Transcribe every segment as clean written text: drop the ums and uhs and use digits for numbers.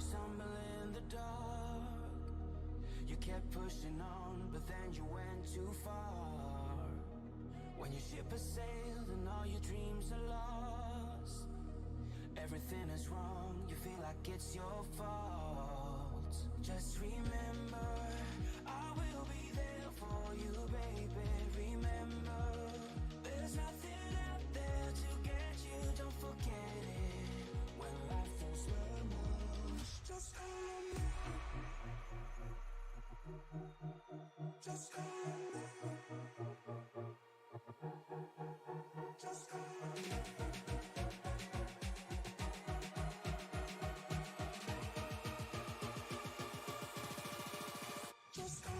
stumble in the dark. You kept pushing on, but then you went too far. When your ship has sailed and all your dreams are lost, everything is wrong, you feel like it's your fault. Just remember, I will be there for you, baby. Remember, there's nothing out there to get you, don't forget it. When life throws lemons, just call me. Just call me. Just call me. Just call me.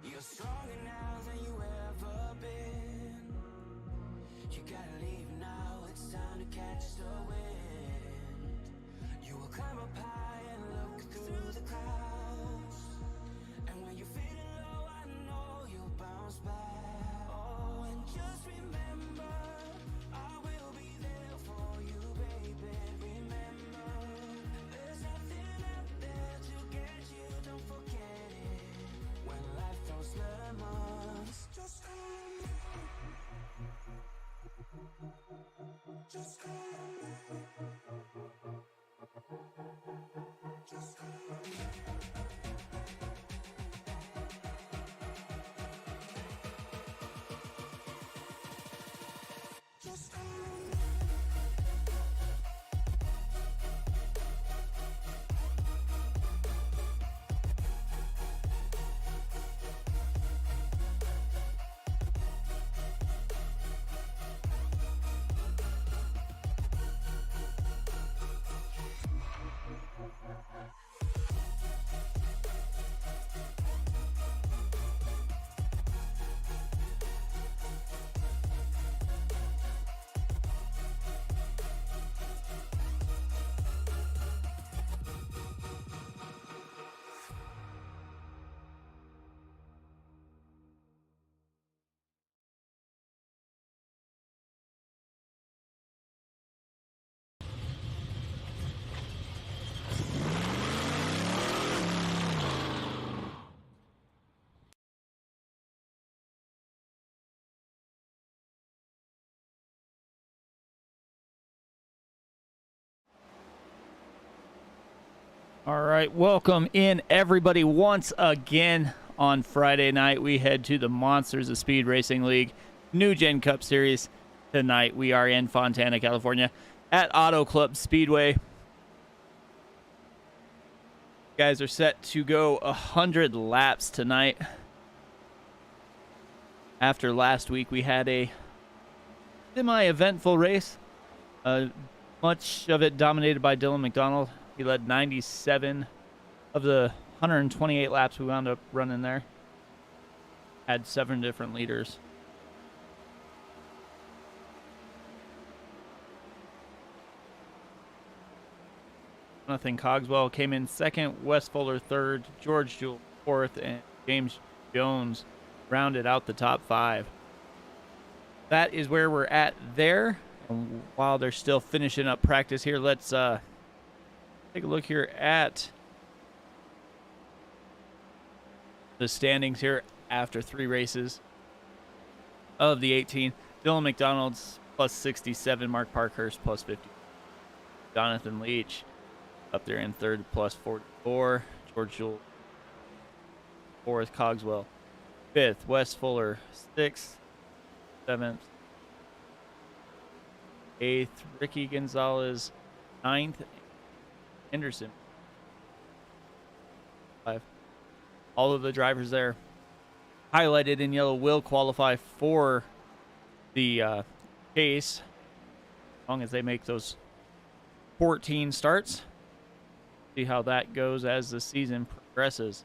You're stronger now than you ever been. You gotta leave now, it's time to catch the wind. You will climb up high and look through the clouds. And when you're feeling low, I know you'll bounce back. Oh, and just remember, I will be there for you, baby. Remember, there's nothing out there to get you, don't forget it. When life throws lemons, just call me. Just call me. Just call me. Just call me. All right, welcome in everybody once again. On Friday night, we head to the Monsters of Speed Racing League NewGen Cup Series. Tonight, we are in Fontana, California at Auto Club Speedway. Guys are set to go 100 laps tonight. After last week, we had a semi-eventful race. Much of it dominated by Dylan McDonald. He led 97 of the 128 laps we wound up running there. Had 7 different leaders. Jonathan Cogswell came in second, Wes Fuller third, George Jewell fourth, and James Jones rounded out the top 5. That is where we're at there. And while they're still finishing up practice here, let's take a look here at the standings here after 3 races of the 18. Dylan McDonald's plus 67, Mark Parkhurst plus 50. Jonathan Leach up there in third plus 44. George Jewell fourth, Cogswell fifth, Wes Fuller sixth, seventh, eighth, Ricky Gonzalez ninth, Henderson 5. All of the drivers there highlighted in yellow will qualify for the case, as long as they make those 14 starts. See how that goes as the season progresses.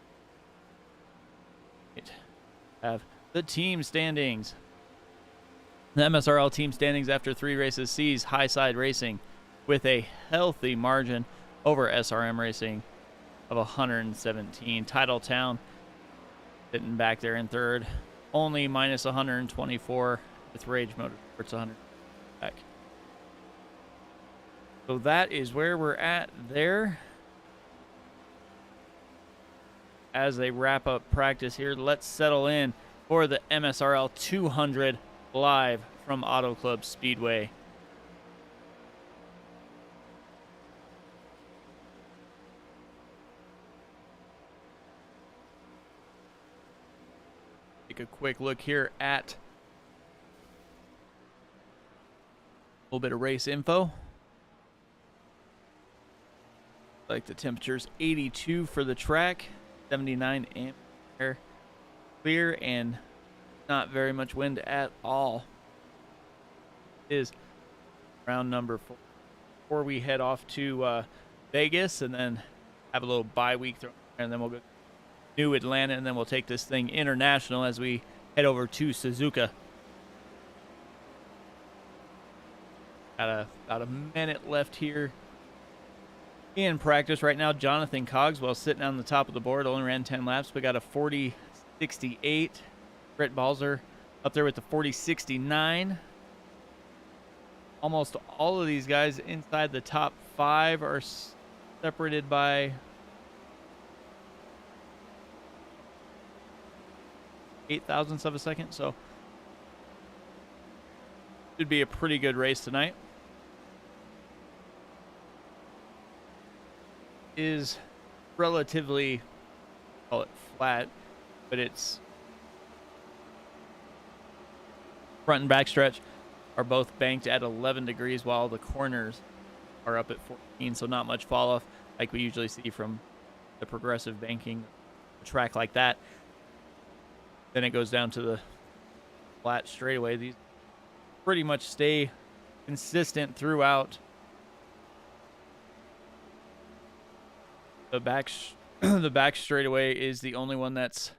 Have the team standings. The MSRL team standings after 3 races sees Highside Racing with a healthy margin over SRM Racing of 117. Titletown sitting back there in third, only minus 124 with Rage Motorsports 100 back. So that is where we're at there. As they wrap up practice here, let's settle in for the MSRL 200 live from Auto Club Speedway. Take a quick look here at a little bit of race info. Like the temperature's 82 for the track, 79 ampere clear, and not very much wind at all. It is round number 4 before we head off to Vegas and then have a little bye week thrown there, and then we'll go to New Atlanta, and then we'll take this thing international as we head over to Suzuka. Got about a minute left here in practice right now. Jonathan Cogswell sitting on the top of the board, only ran 10 laps, but got a 40.68. Brett Balzer up there with the 40.69. Almost all of these guys inside the top 5 are separated by 8 thousandths of a second, so should be a pretty good race tonight. Is relatively, call it flat, but it's front and back stretch are both banked at 11 degrees while the corners are up at 14, so not much fall off like we usually see from the progressive banking track like that. Then it goes down to the flat straightaway. These pretty much stay consistent throughout. The back straightaway is the only one that's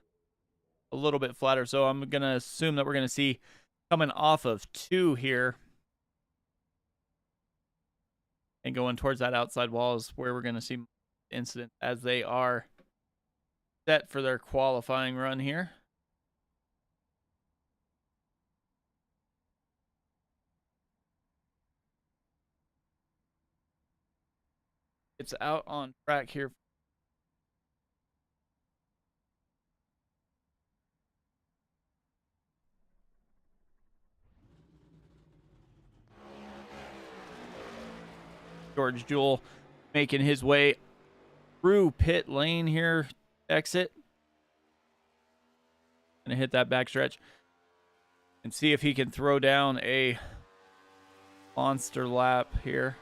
a little bit flatter. So I'm going to assume that we're going to see coming off of 2 here and going towards that outside wall is where we're going to see incident as they are set for their qualifying run here. It's out on track here. George Jewell making his way through pit lane here, exit. Gonna hit that backstretch and see if he can throw down a monster lap here.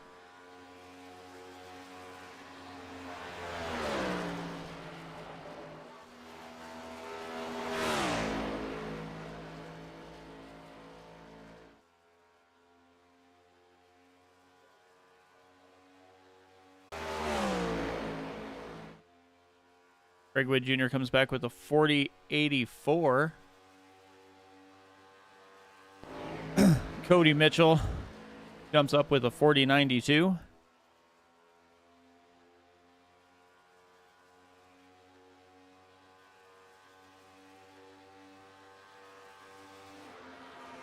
Greg Wood Jr. comes back with a 40.84. Cody Mitchell jumps up with a 40.92.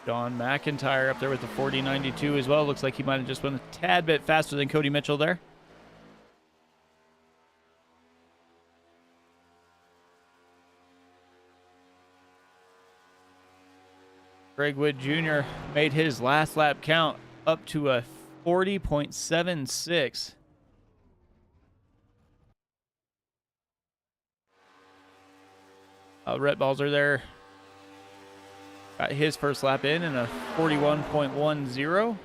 Don McIntyre up there with the 40.92 as well. Looks like he might have just went a tad bit faster than Cody Mitchell there. Greg Wood Jr. made his last lap count up to a 40.76. Rhett Balzer there got his first lap in a 41.10.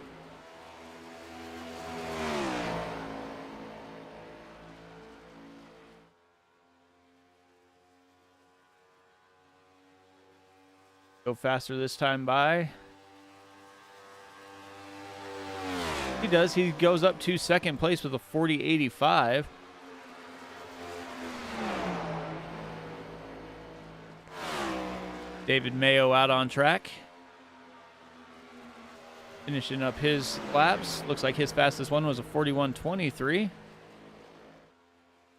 Go faster this time by. He does. He goes up to second place with a 40.85. David Mayo out on track. Finishing up his laps. Looks like his fastest one was a 41.23.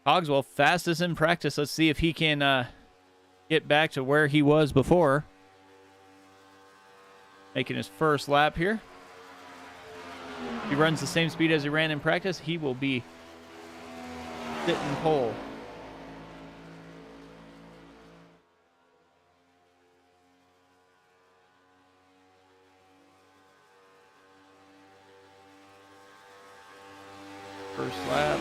Cogswell, fastest in practice. Let's see if he can get back to where he was before. Making his first lap here. If he runs the same speed as he ran in practice, he will be sitting pole. First lap.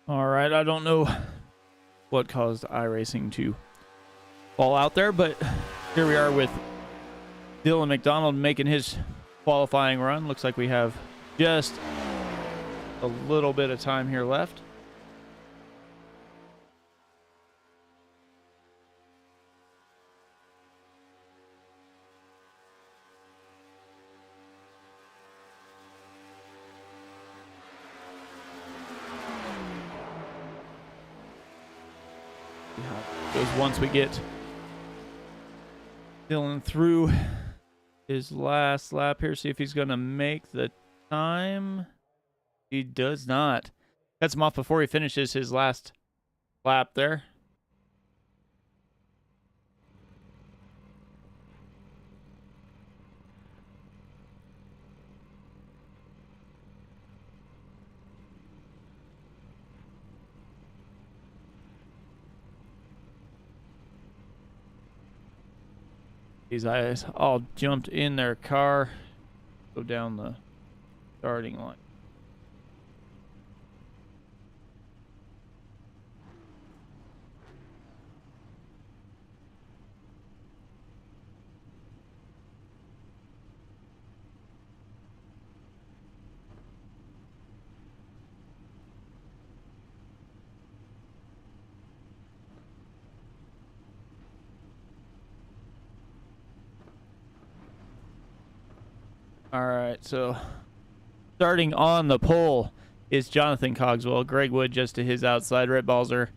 All right, I don't know what caused iRacing to fall out there, but here we are with Dylan McDonald making his qualifying run. Looks like we have just a little bit of time here left. Once we get Dylan through his last lap here. See if he's going to make the time. He does not. Cuts him off before he finishes his last lap there. These guys all jumped in their car, go down the starting line. All right, so starting on the pole is Jonathan Cogswell. Greg Wood just to his outside. Rhett Balzer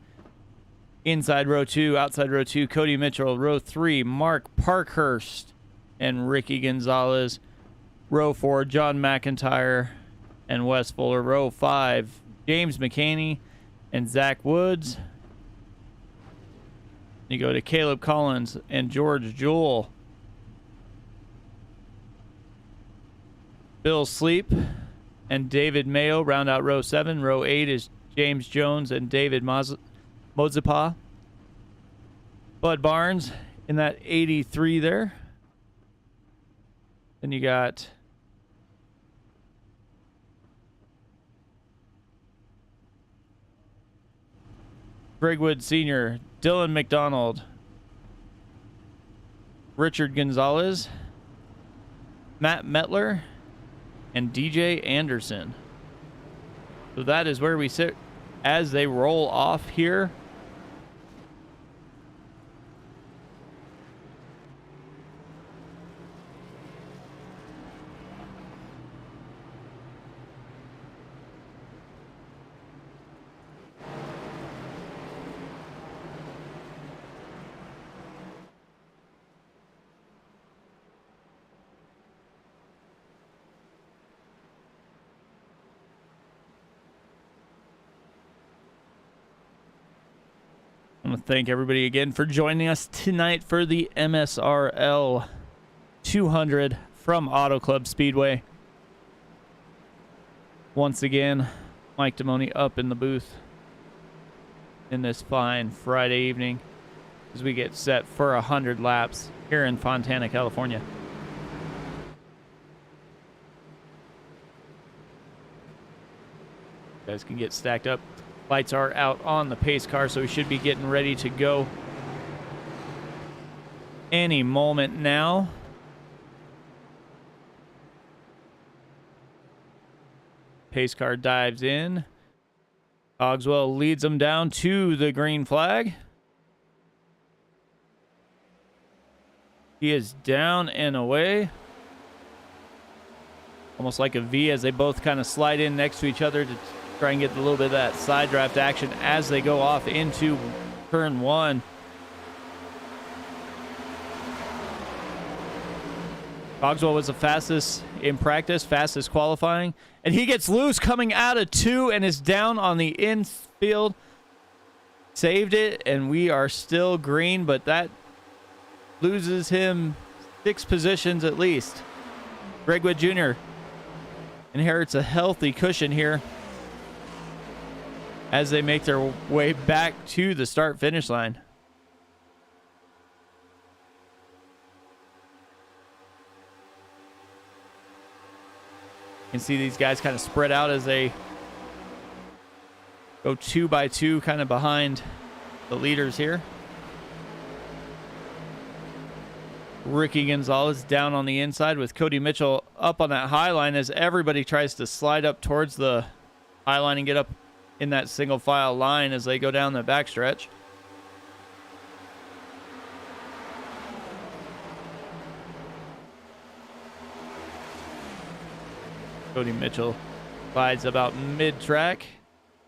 inside row 2, outside row 2. Cody Mitchell, row 3. Mark Parkhurst and Ricky Gonzalez. Row 4, John McIntyre and Wes Fuller. Row 5, James McCaney and Zach Woods. You go to Caleb Collins and George Jewell. Bill Sleep and David Mayo round out row 7. Row 8 is James Jones and David Mozipa. Bud Barnes in that 83 there. Then you got Greg Wood Sr., Dylan McDonald, Richard Gonzalez, Matt Metler, and DJ Anderson. So that is where we sit as they roll off here. I want to thank everybody again for joining us tonight for the MSRL 200 from Auto Club Speedway. Once again, Mike Damoni up in the booth in this fine Friday evening as we get set for 100 laps here in Fontana, California. You guys can get stacked up. Lights are out on the pace car, so we should be getting ready to go any moment now. Pace car dives in. Cogswell leads them down to the green flag. He is down and away. Almost like a V as they both kind of slide in next to each other to try and get a little bit of that side draft action as they go off into turn 1. Cogswell was the fastest in practice, fastest qualifying, and he gets loose coming out of 2 and is down on the infield. Saved it, and we are still green, but that loses him 6 positions at least. Greg Wood Jr. inherits a healthy cushion here as they make their way back to the start-finish line. You can see these guys kind of spread out as they go 2 by 2 kind of behind the leaders here. Ricky Gonzalez down on the inside with Cody Mitchell up on that high line as everybody tries to slide up towards the high line and get up in that single file line as they go down the backstretch. Cody Mitchell slides about mid-track.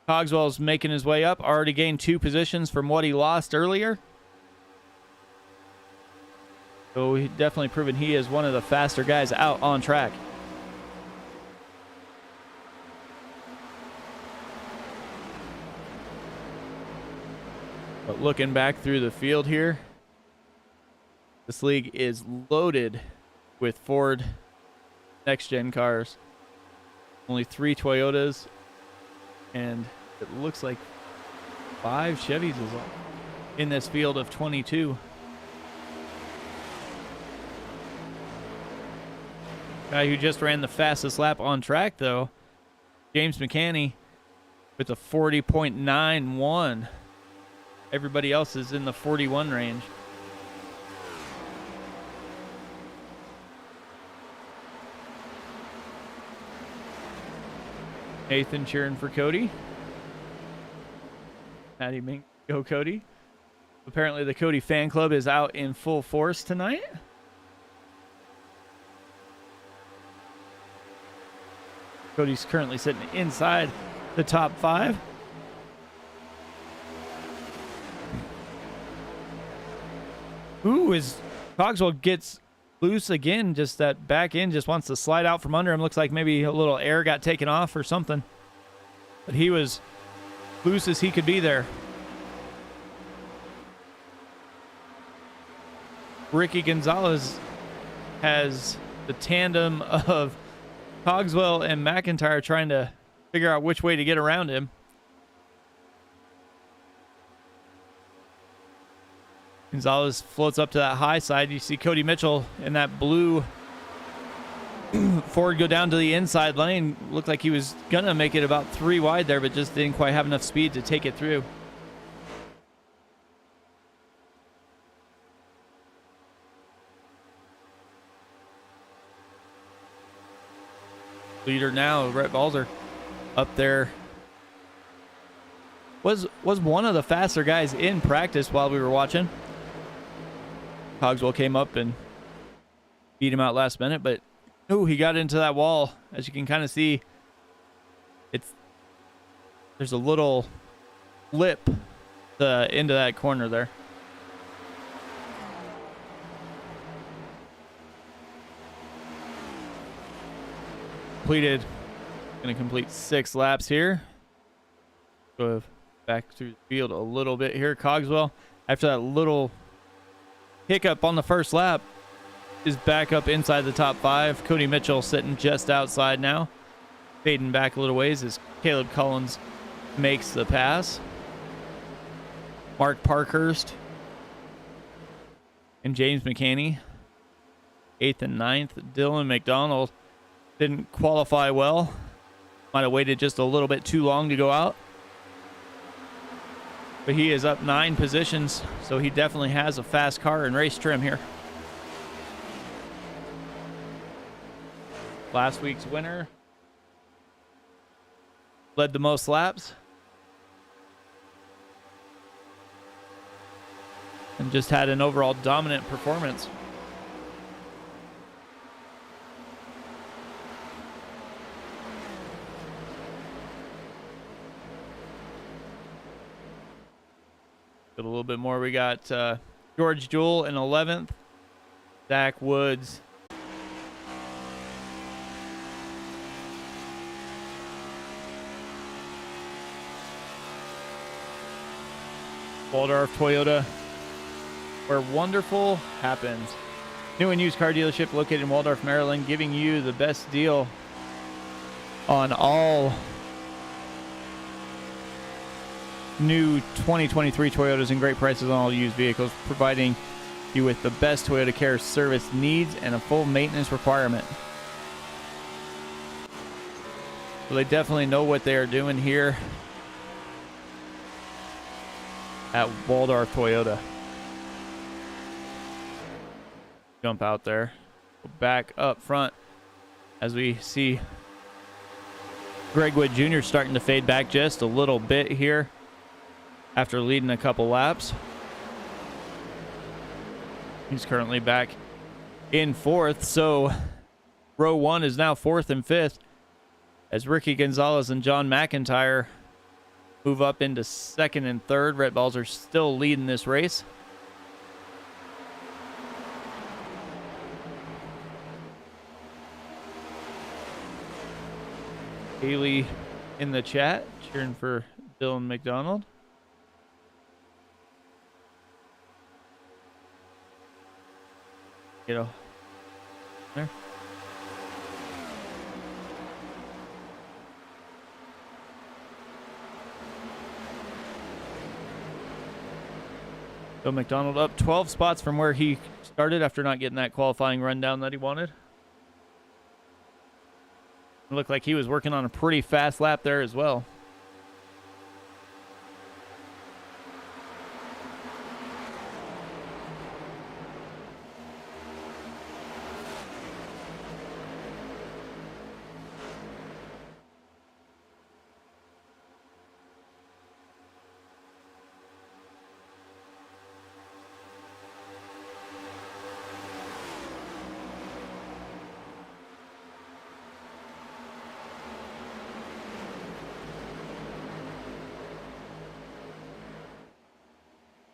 Cogswell's making his way up, already gained 2 positions from what he lost earlier. So he definitely proven he is one of the faster guys out on track. But looking back through the field here, this league is loaded with Ford next-gen cars. Only 3 Toyotas, and it looks like 5 Chevys is in this field of 22. Guy who just ran the fastest lap on track, though, James McCanney, with a 40.91. Everybody else is in the 41 range. Nathan cheering for Cody. Maddie Mink, go Cody. Apparently the Cody fan club is out in full force tonight. Cody's currently sitting inside the top 5. Ooh, as Cogswell gets loose again, just that back end just wants to slide out from under him. Looks like maybe a little air got taken off or something. But he was loose as he could be there. Ricky Gonzalez has the tandem of Cogswell and McIntyre trying to figure out which way to get around him. Gonzalez floats up to that high side. You see Cody Mitchell in that blue Ford go down to the inside lane. Looked like he was going to make it about 3 wide there, but just didn't quite have enough speed to take it through. Leader now, Rhett Balzer, up there. Was one of the faster guys in practice while we were watching. Cogswell came up and beat him out last minute, but he got into that wall. As you can kind of see, there's a little lip into that corner there. Going to complete 6 laps here. Go back through the field a little bit here. Cogswell, after that little hiccup on the first lap, is back up inside the top 5. Cody Mitchell sitting just outside now. Fading back a little ways as Caleb Collins makes the pass. Mark Parkhurst and James McCanney, 8th and 9th. Dylan McDonald didn't qualify well. Might have waited just a little bit too long to go out. But he is up 9 positions, so he definitely has a fast car and race trim here. Last week's winner led the most laps and just had an overall dominant performance. A little bit more. We got George Jewell in 11th. Zach Woods. Waldorf Toyota, where wonderful happens. New and used car dealership located in Waldorf, Maryland, giving you the best deal on all new 2023 Toyotas and great prices on all used vehicles, providing you with the best Toyota care service needs and a full maintenance requirement. So they definitely know what they are doing here at Waldorf Toyota. Jump out there. Go back up front as we see Greg Wood Jr. starting to fade back just a little bit here after leading a couple laps. He's currently back in 4th, so row 1 is now 4th and 5th as Ricky Gonzalez and John McIntyre move up into 2nd and 3rd. Rhett Balzer still leading this race. Haley in the chat cheering for Dylan McDonald. You know, there. So McDonald up 12 spots from where he started after not getting that qualifying rundown that he wanted. It looked like he was working on a pretty fast lap there as well.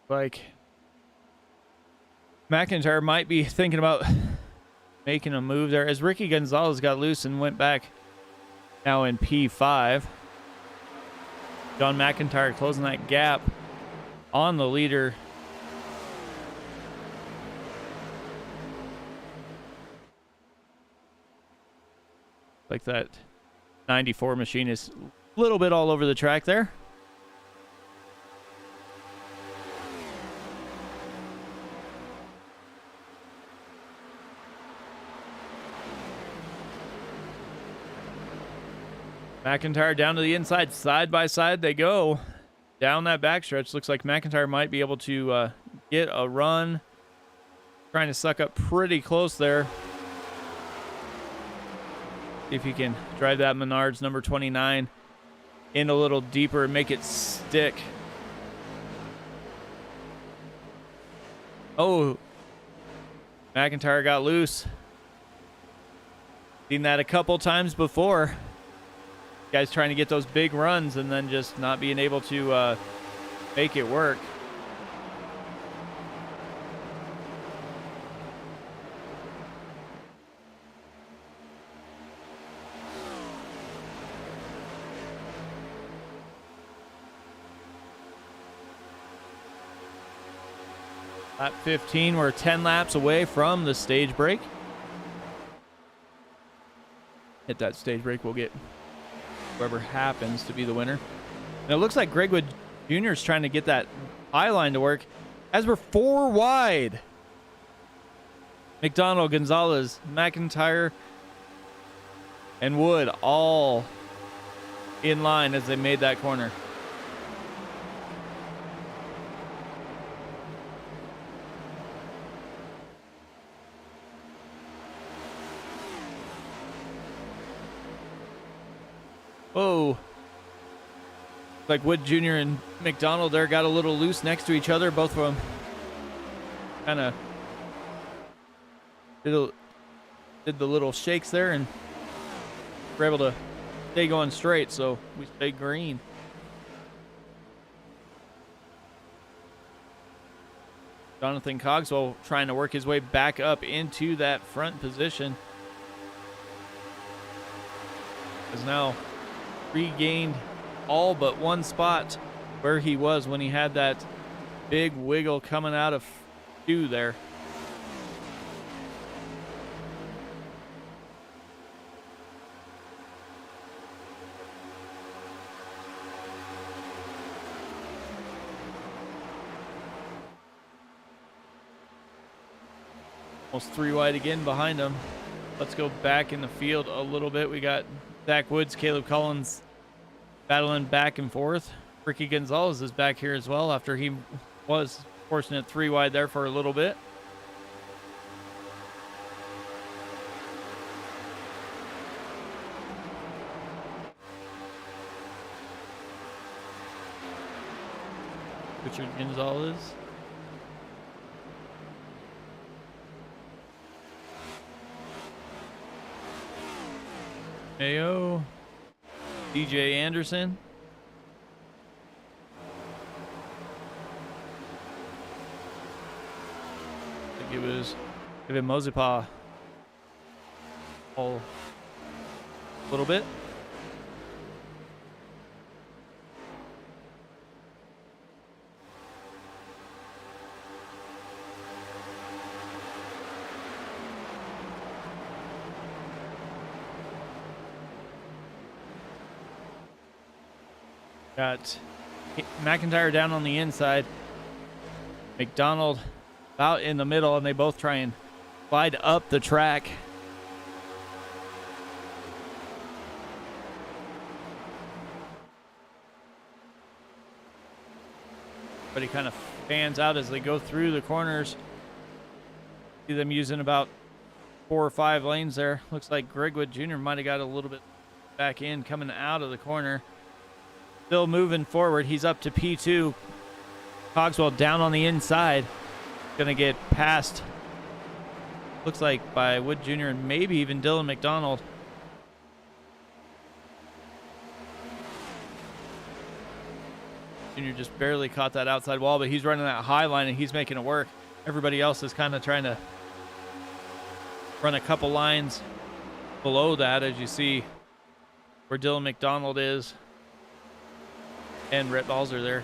Like McIntyre might be thinking about making a move there as Ricky Gonzalez got loose and went back now in P5. John McIntyre closing that gap on the leader. Like that 94 machine is a little bit all over the track there. McIntyre down to the inside, side by side they go. Down that backstretch, looks like McIntyre might be able to get a run. Trying to suck up pretty close there. See if he can drive that Menards number 29 in a little deeper and make it stick. Oh, McIntyre got loose. Seen that a couple times before. Guys trying to get those big runs and then just not being able to make it work. Lap 15, we're 10 laps away from the stage break. Hit that stage break, we'll get whoever happens to be the winner. And it looks like Greg Wood Jr. is trying to get that eye line to work as we're 4 wide. McDonald, Gonzalez, McIntyre, and Wood all in line as they made that corner. Whoa. Like Wood Jr. and McDonald there got a little loose next to each other. Both of them kind of did the little shakes there and were able to stay going straight, so we stay green. Jonathan Cogswell trying to work his way back up into that front position. Has now regained all but one spot where he was when he had that big wiggle coming out of two there. Almost 3 wide again behind him. Let's go back in the field a little bit. We got Zach Woods, Caleb Collins battling back and forth. Ricky Gonzalez is back here as well after he was forcing it 3 wide there for a little bit. Richard Gonzalez. Mayo. DJ Anderson. I think it was David Mozipa a little bit. Got McIntyre down on the inside. McDonald out in the middle, and they both try and slide up the track. But he kind of fans out as they go through the corners. See them using about 4 or 5 lanes there. Looks like Gregwood Jr. might have got a little bit back in coming out of the corner. Still moving forward. He's up to P2. Cogswell down on the inside. Going to get passed, looks like, by Wood Jr. and maybe even Dylan McDonald. Jr. just barely caught that outside wall, but he's running that high line and he's making it work. Everybody else is kind of trying to run a couple lines below that, as you see where Dylan McDonald is and Rhett Balzer there.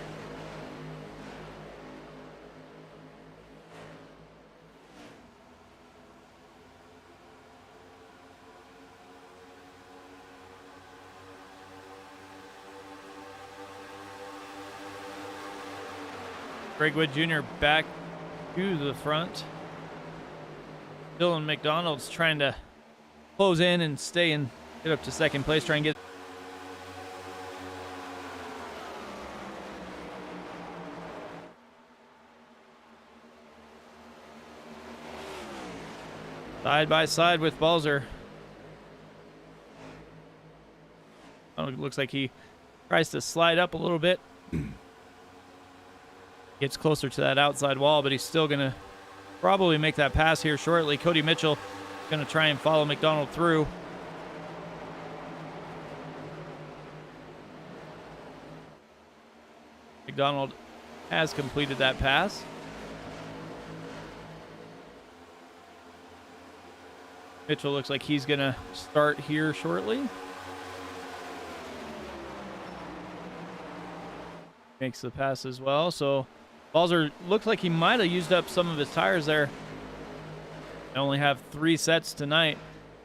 Gregwood Jr. back to the front. Dylan McDonald's trying to close in and stay and get up to second place, try and get side by side with Balzer. Oh, it looks like he tries to slide up a little bit. Gets closer to that outside wall, but he's still going to probably make that pass here shortly. Cody Mitchell going to try and follow McDonald through. McDonald has completed that pass. Mitchell looks like he's going to start here shortly. Makes the pass as well, so Balzer looked like he might have used up some of his tires there. They only have 3 sets tonight.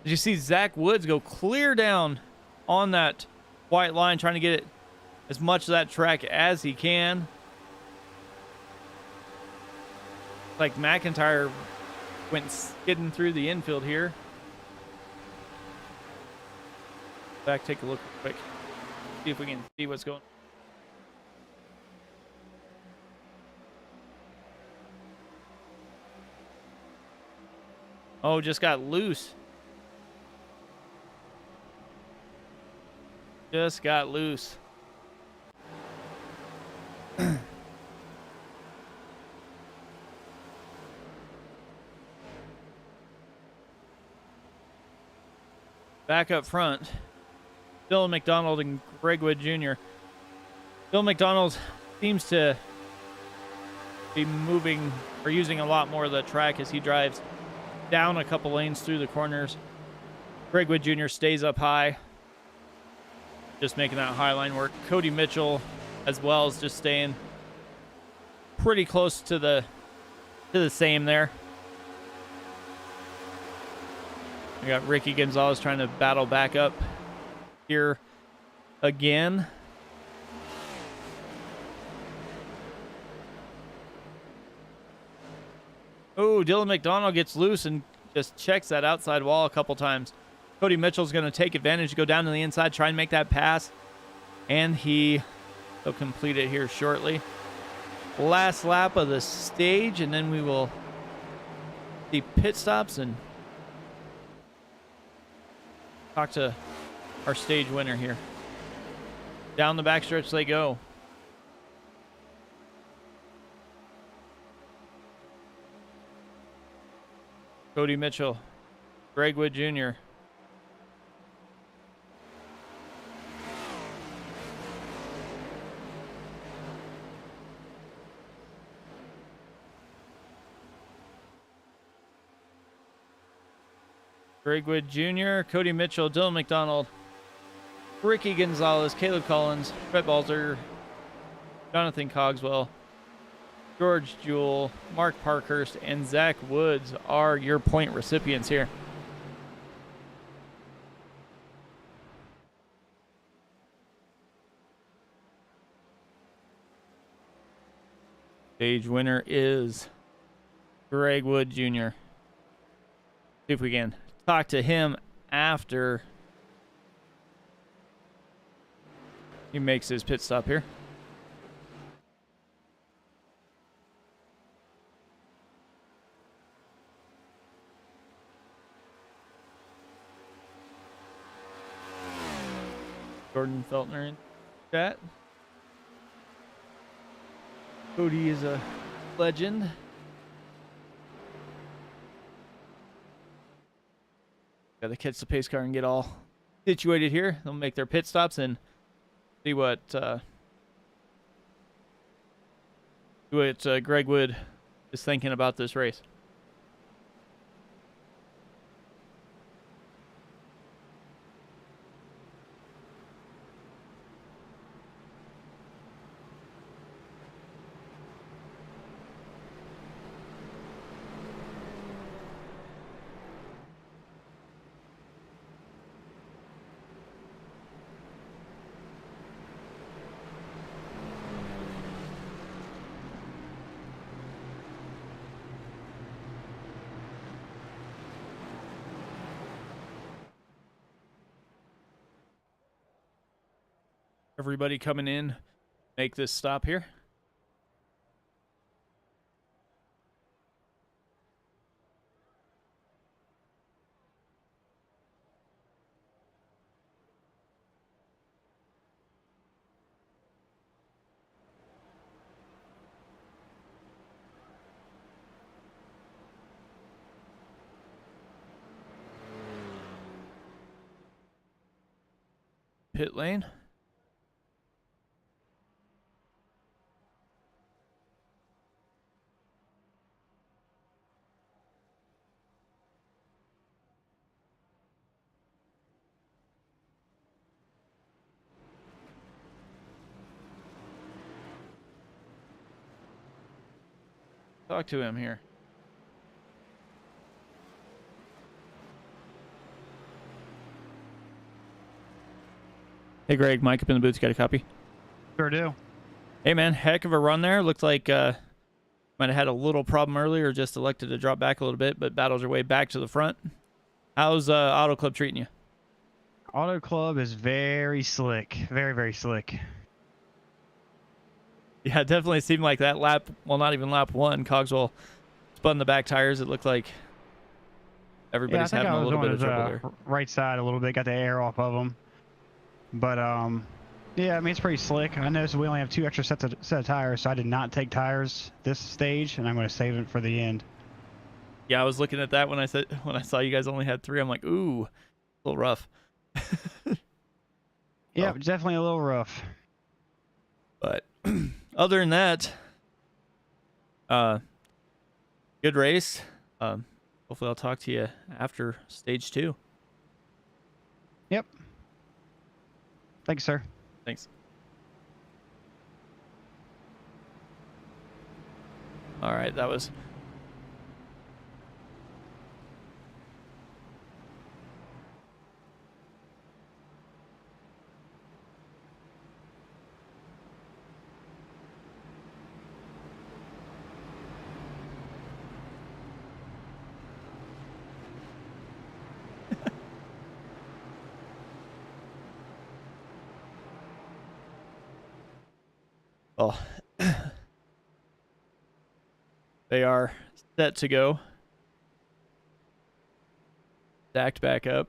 Did you see Zach Woods go clear down on that white line, trying to get it as much of that track as he can? Like McIntyre went skidding through the infield here. Back, take a look real quick. See if we can see what's going on. Oh, just got loose. Just got loose. Back up front, Dylan McDonald and Gregwood Jr. Dylan McDonald seems to be moving or using a lot more of the track as he drives down a couple lanes through the corners. Gregwood Jr. stays up high, just making that high line work. Cody Mitchell as well is just staying pretty close to the same there. We got Ricky Gonzalez trying to battle back up here again. Oh, Dylan McDonald gets loose and just checks that outside wall a couple times. Cody Mitchell's going to take advantage, go down to the inside, try and make that pass. And he'll complete it here shortly. Last lap of the stage, and then we will see pit stops and talk to our stage winner here. Down the backstretch they go. Cody Mitchell, Gregwood Jr. Gregwood Jr., Cody Mitchell, Dylan McDonald, Ricky Gonzalez, Caleb Collins, Rhett Balzer, Jonathan Cogswell, George Jewell, Mark Parkhurst, and Zach Woods are your point recipients here. Stage winner is Greg Wood Jr. See if we can talk to him after he makes his pit stop here. Jordan Feltner in chat. Cody is a legend. Got to catch the pace car and get all situated here. They'll make their pit stops and see what Greg Wood is thinking about this race. Everybody coming in, make this stop here. Pit lane. Talk to him here. Hey, Greg, Mike up in the booth. Got a copy? Sure do. Hey, man, heck of a run there. Looked like might have had a little problem earlier, just elected to drop back a little bit, but battled your way back to the front. How's Auto Club treating you? Auto Club is very slick. Very, very slick. Yeah, it definitely seemed like that lap, well, not even lap one, Cogswell spun the back tires. It looked like everybody's having a little bit of trouble there. Right side a little bit, got the air off of them. But, yeah, I mean, it's pretty slick. I noticed we only have 2 extra set of tires, so I did not take tires this stage, and I'm going to save it for the end. Yeah, I was looking at that when I saw you guys only had 3. I'm like, ooh, a little rough. Yeah, definitely a little rough. But other than that, good race. Hopefully I'll talk to you after stage 2. Yep. Thanks, sir. Thanks. All right, that was oh. They are set to go. Stacked back up.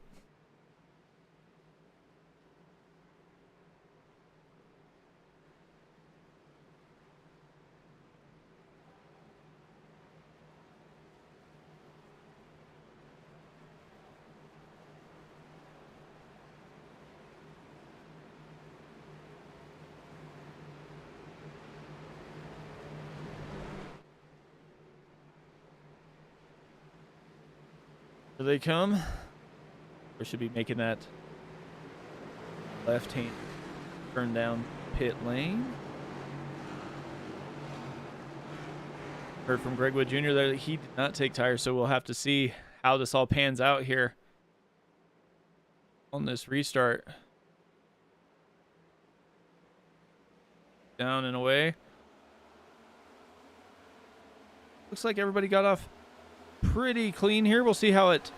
Here they come. We should be making that left hand turn down pit lane. Heard from Greg Wood Jr. there that he did not take tires, so we'll have to see how this all pans out here on this restart. Down and away. looks like everybody got off pretty clean here. We'll see how it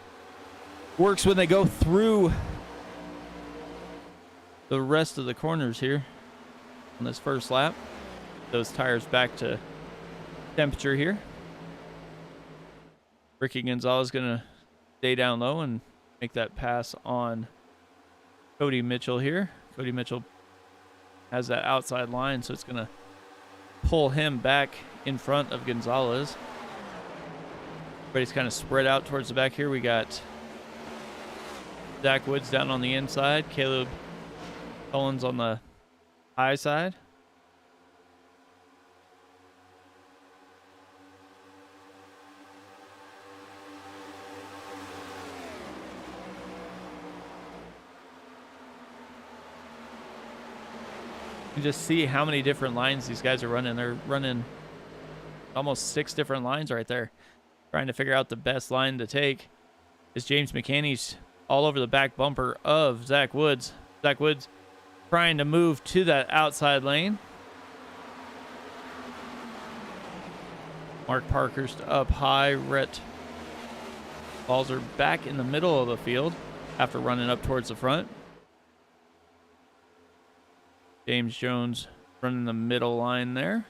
works when they go through the rest of the corners here on this first lap. Those tires back to temperature here. Ricky Gonzalez gonna stay down low and make that pass on Cody Mitchell here. Cody Mitchell has that outside line, so it's gonna pull him back in front of Gonzalez. Everybody's kind of spread out towards the back here. We got Zach Woods down on the inside, Caleb Collins on the high side. You just see how many different lines these guys are running. They're running almost 6 different lines right there, trying to figure out the best line to take. Is James McCaney's all over the back bumper of Zach Woods. Zach Woods trying to move to that outside lane. Mark Parkhurst up high. Rhett Balzer back in the middle of the field after running up towards the front. James Jones running the middle line there.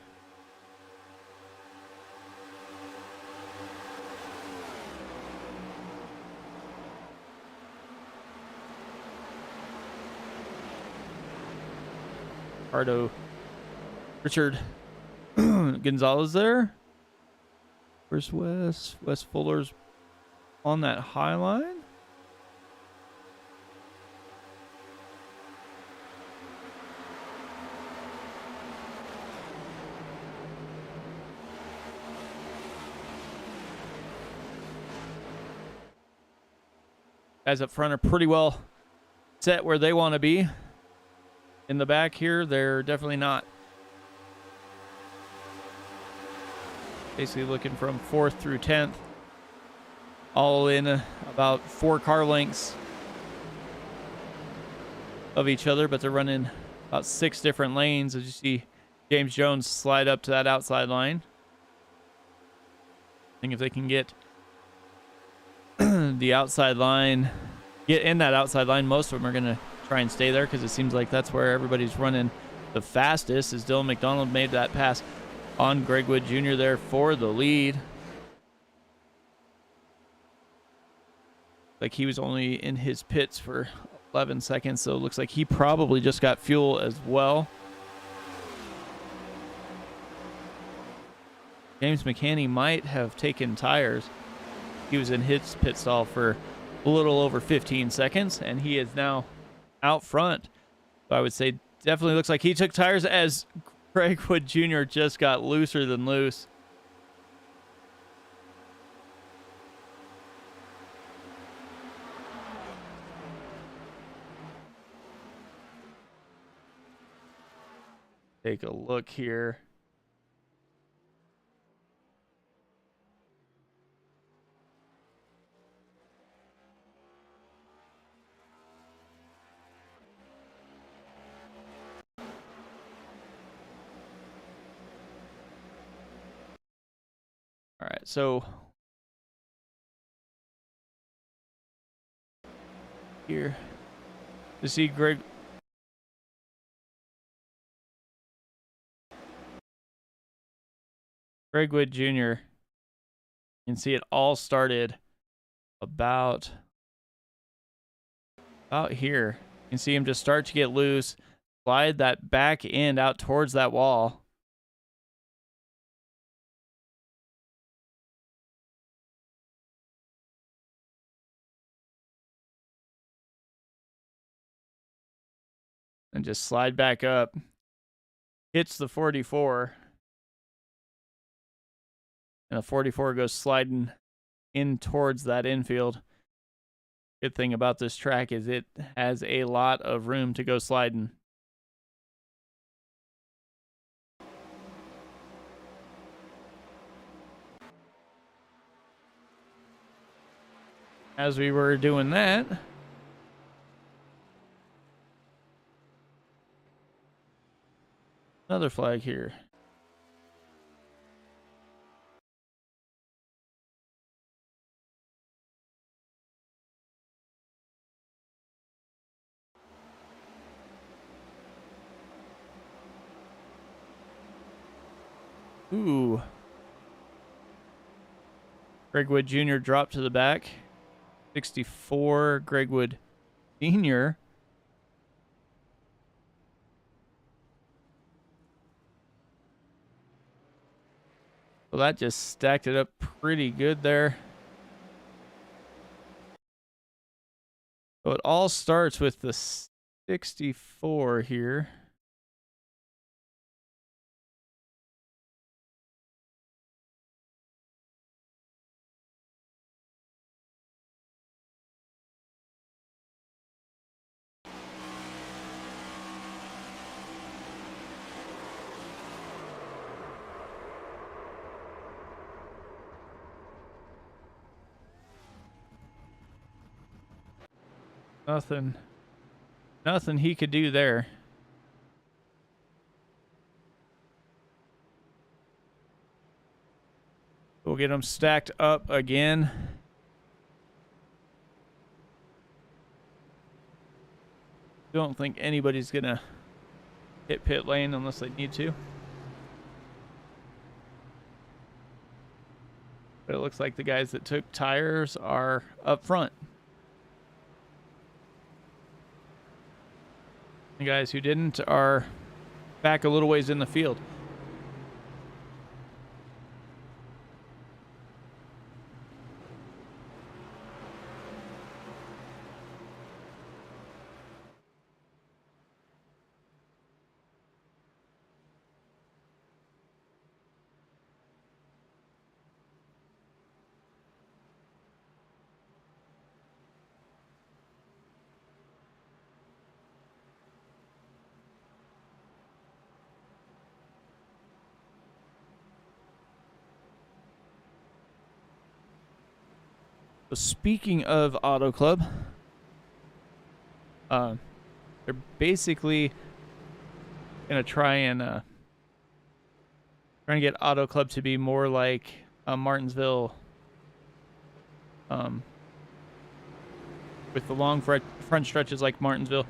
Richard Gonzalez there. Where's Wes? Wes Fuller's on that high line. Guys up front are pretty well set where they want to be. In the back here, they're definitely not. Basically looking from 4th through 10th. All in about 4 car lengths of each other, but they're running about 6 different lanes. As you see James Jones slide up to that outside line. I think if they can get the outside line, get in that outside line, most of them are going to try and stay there because it seems like that's where everybody's running the fastest. As Dylan McDonald made that pass on Greg Wood Jr. there for the lead. Like he was only in his pits for 11 seconds, so it looks like he probably just got fuel as well. James McCaney might have taken tires. He was in his pit stall for a little over 15 seconds, and he is now out front. So I would say definitely looks like he took tires as Greg Wood Jr. just got looser than loose. Take a look here. All right, so here to see Greg Wood Jr. You can see it all started about here. You can see him just start to get loose, slide that back end out towards that wall. And just slide back up. Hits the 44. And the 44 goes sliding in towards that infield. Good thing about this track is it has a lot of room to go sliding. As we were doing that, another flag here. Ooh. Greg Wood Jr. dropped to the back. 64, Greg Wood Sr. So that just stacked it up pretty good there. So it all starts with the 64 here. Nothing he could do there. We'll get them stacked up again. Don't think anybody's gonna hit pit lane unless they need to. But it looks like the guys that took tires are up front. The guys who didn't are back a little ways in the field. So speaking of Auto Club, they're basically gonna try and get Auto Club to be more like Martinsville, with the long front stretches like Martinsville,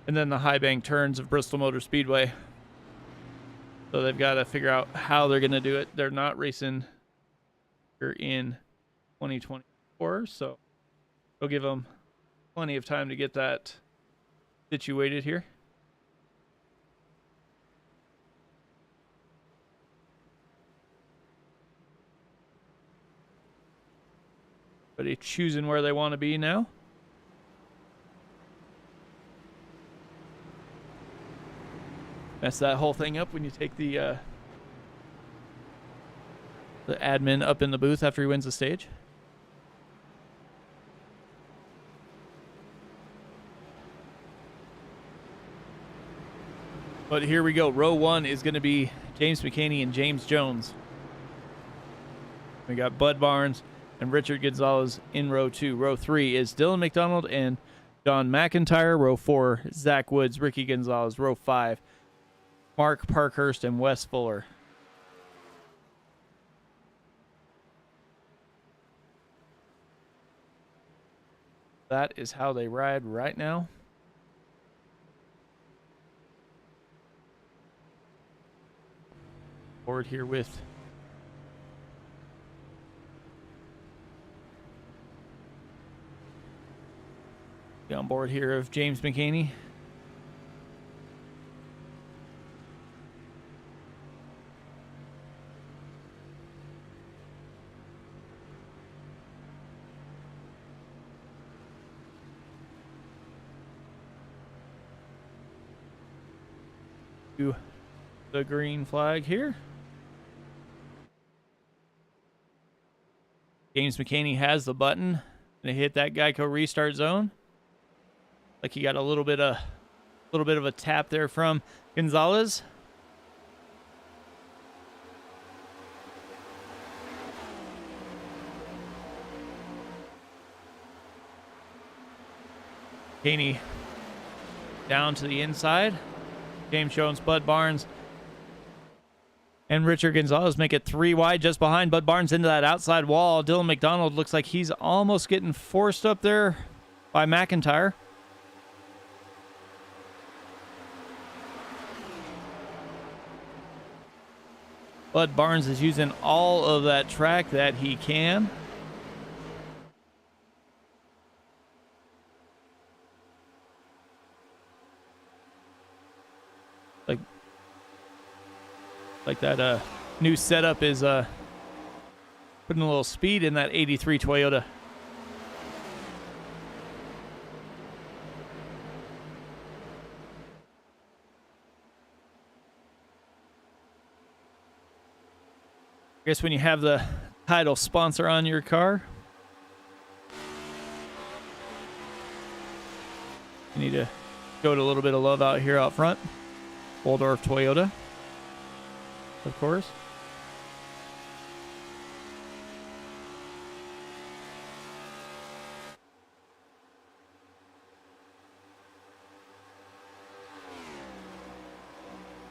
and then the high bank turns of Bristol Motor Speedway. So they've got to figure out how they're gonna do it. They're not racing here in 2024, so we'll give them plenty of time to get that situated here. But they're choosing where they want to be now. Mess that whole thing up when you take the admin up in the booth after he wins the stage. But here we go. Row 1 is going to be James McCaney and James Jones. We got Bud Barnes and Richard Gonzalez in row 2. Row 3 is Dylan McDonald and John McIntyre. Row 4, Zach Woods, Ricky Gonzalez. Row 5, Mark Parkhurst and Wes Fuller. That is how they ride right now. Board here with on board here of James McCaney. To the green flag here. James McCaney has the button and hit that Geico restart zone. Like he got a little bit of a tap there from Gonzalez. McCaney down to the inside. James Jones, Bud Barnes, and Richard Gonzalez make it 3 wide just behind Bud Barnes into that outside wall. Dylan McDonald looks like he's almost getting forced up there by McIntyre. Bud Barnes is using all of that track that he can. Like that new setup is putting a little speed in that 83 Toyota. I guess when you have the title sponsor on your car, you need to show it a little bit of love out here out front. Waldorf Toyota, of course.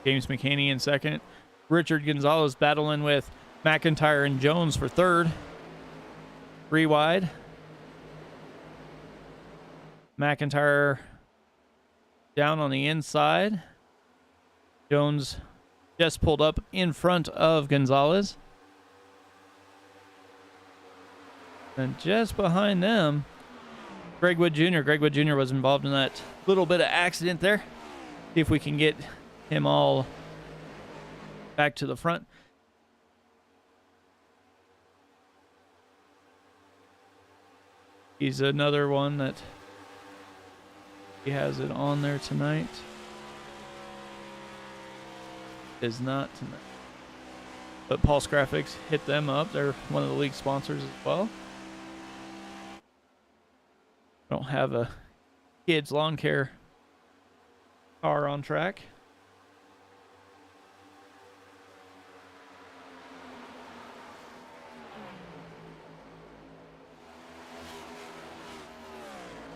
James McCaney in second. Richard Gonzalez battling with McIntyre and Jones for third. 3 wide. McIntyre down on the inside. Jones just pulled up in front of Gonzalez. And just behind them, Greg Wood Jr. Greg Wood Jr. was involved in that little bit of accident there. See if we can get him all back to the front. He's another one that he has it on there tonight. Is not tonight. But Pulse Graphics, hit them up. They're one of the league sponsors as well. Don't have a kids lawn care car on track.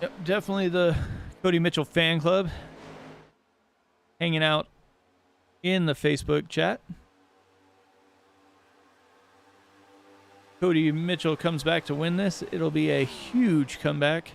Yep, definitely the Cody Mitchell fan club hanging out in the Facebook chat. Cody Mitchell comes back to win this. It'll be a huge comeback.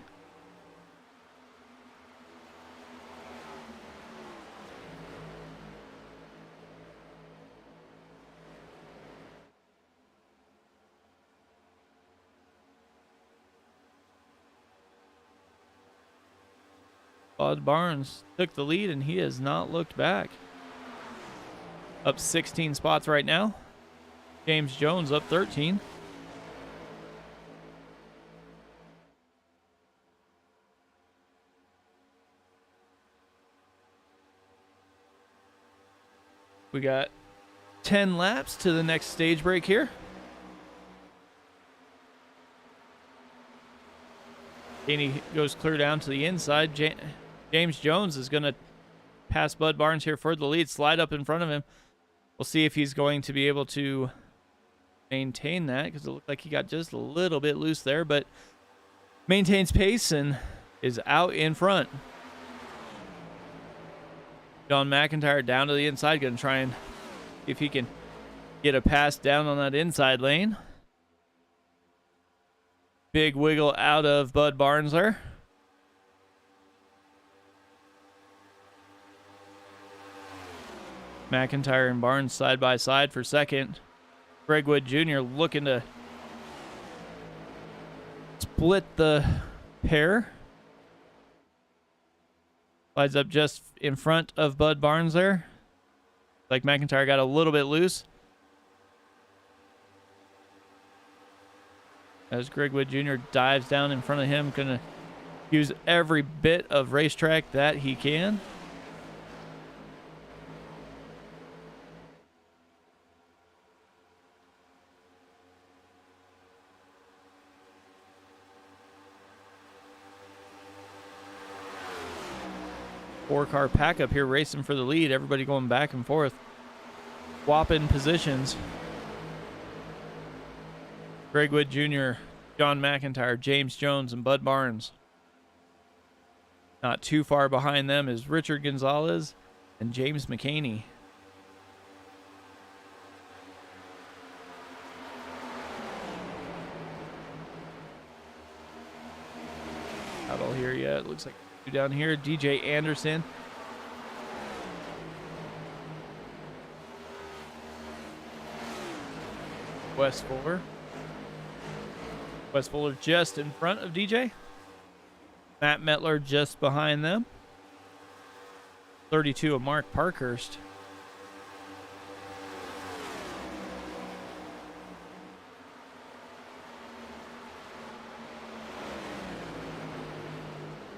Bud Barnes took the lead, and he has not looked back. Up 16 spots right now. James Jones up 13. We got 10 laps to the next stage break here. Danny goes clear down to the inside. James Jones is going to pass Bud Barnes here for the lead, slide up in front of him. We'll see if he's going to be able to maintain that, because it looked like he got just a little bit loose there, but maintains pace and is out in front. John McIntyre down to the inside, going to try and see if he can get a pass down on that inside lane. Big wiggle out of Bud Barnes there. McIntyre and Barnes side by side for second. Greg Wood Jr. looking to split the pair. Slides up just in front of Bud Barnes there. Like McIntyre got a little bit loose. As Greg Wood Jr. dives down in front of him, going to use every bit of racetrack that he can. Four-car pack up here racing for the lead. Everybody going back and forth. Swapping positions. Greg Wood Jr., John McIntyre, James Jones, and Bud Barnes. Not too far behind them is Richard Gonzalez and James McCaney. Not all here yet. Looks like down here, DJ Anderson. West Fuller. West Fuller just in front of DJ. Matt Metler just behind them. 32 of Mark Parkhurst.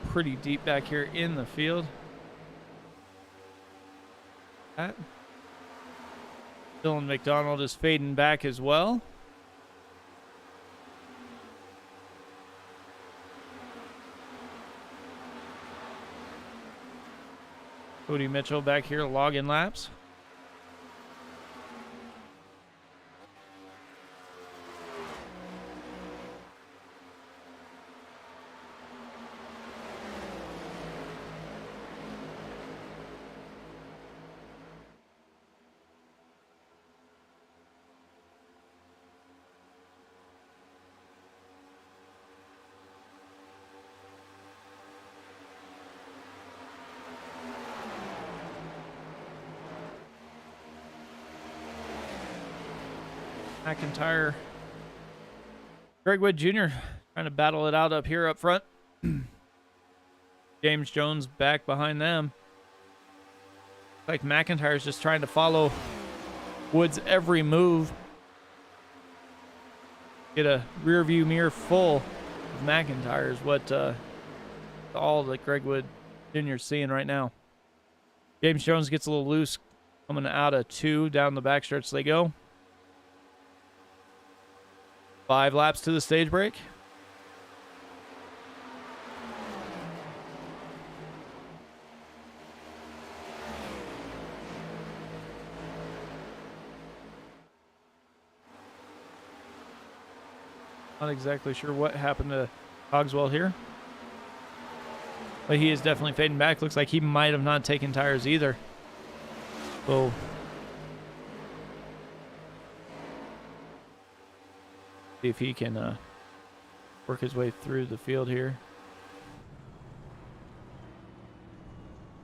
Pretty deep back here in the field. Dylan McDonald is fading back as well. Cody Mitchell back here logging laps. McIntyre, Greg Wood Jr. trying to battle it out up here up front. James Jones back behind them. Like McIntyre's just trying to follow Wood's every move. Get a rear view mirror full of McIntyre is what all that Greg Wood Jr. is seeing right now. James Jones gets a little loose coming out of 2 down the backstretch they go. 5 laps to the stage break. Not exactly sure what happened to Cogswell here, but he is definitely fading back. Looks like he might have not taken tires either. So see if he can work his way through the field here.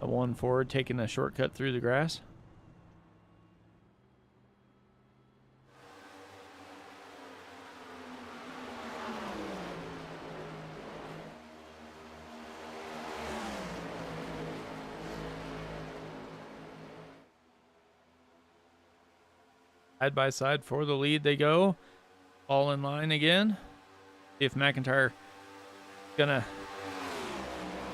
A 1 forward taking a shortcut through the grass. Side by side for the lead they go. All in line again. See if McIntyre gonna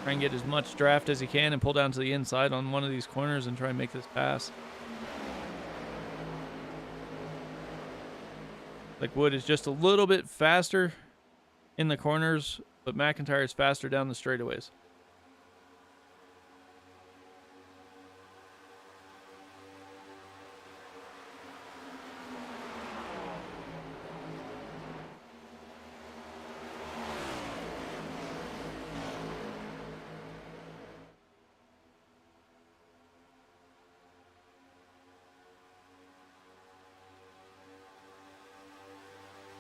try and get as much draft as he can and pull down to the inside on one of these corners and try and make this pass. Like Wood is just a little bit faster in the corners, but McIntyre is faster down the straightaways.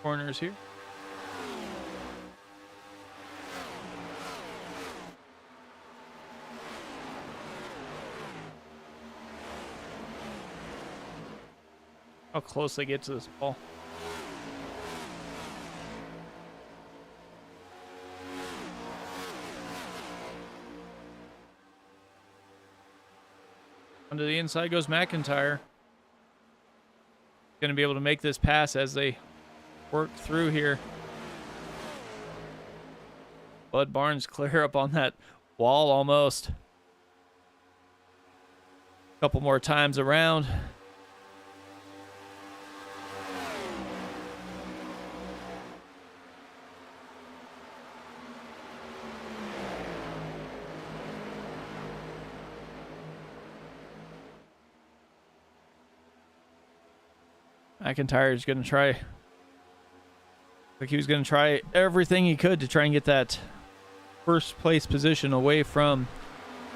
Corners here. How close they get to this ball. Onto the inside goes McIntyre. Going to be able to make this pass as they work through here. Bud Barnes clear up on that wall almost. Couple more times around. McIntyre is going to try. Like he was going to try everything he could to try and get that first place position away from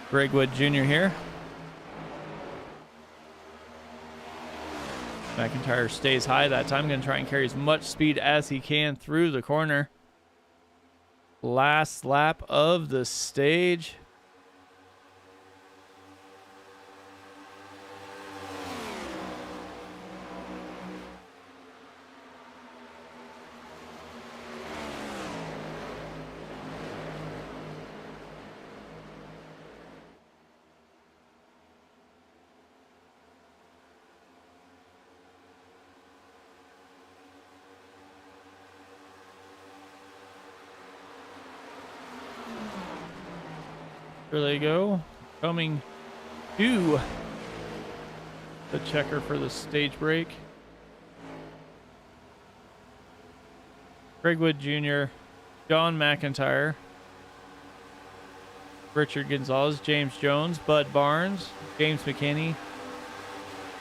Greg Wood Jr. here. McIntyre stays high that time. Going to try and carry as much speed as he can through the corner. Last lap of the stage. There they go. Coming to the checker for the stage break. Greg Wood Jr., John McIntyre, Richard Gonzalez, James Jones, Bud Barnes, James McKinney,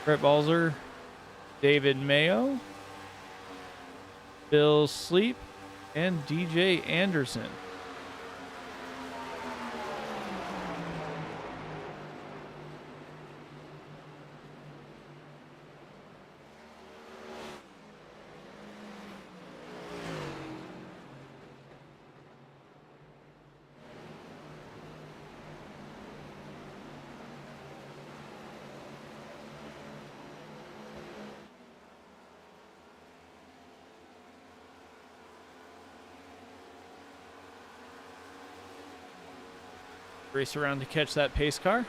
Brett Balzer, David Mayo, Bill Sleep, and DJ Anderson. Race around to catch that pace car.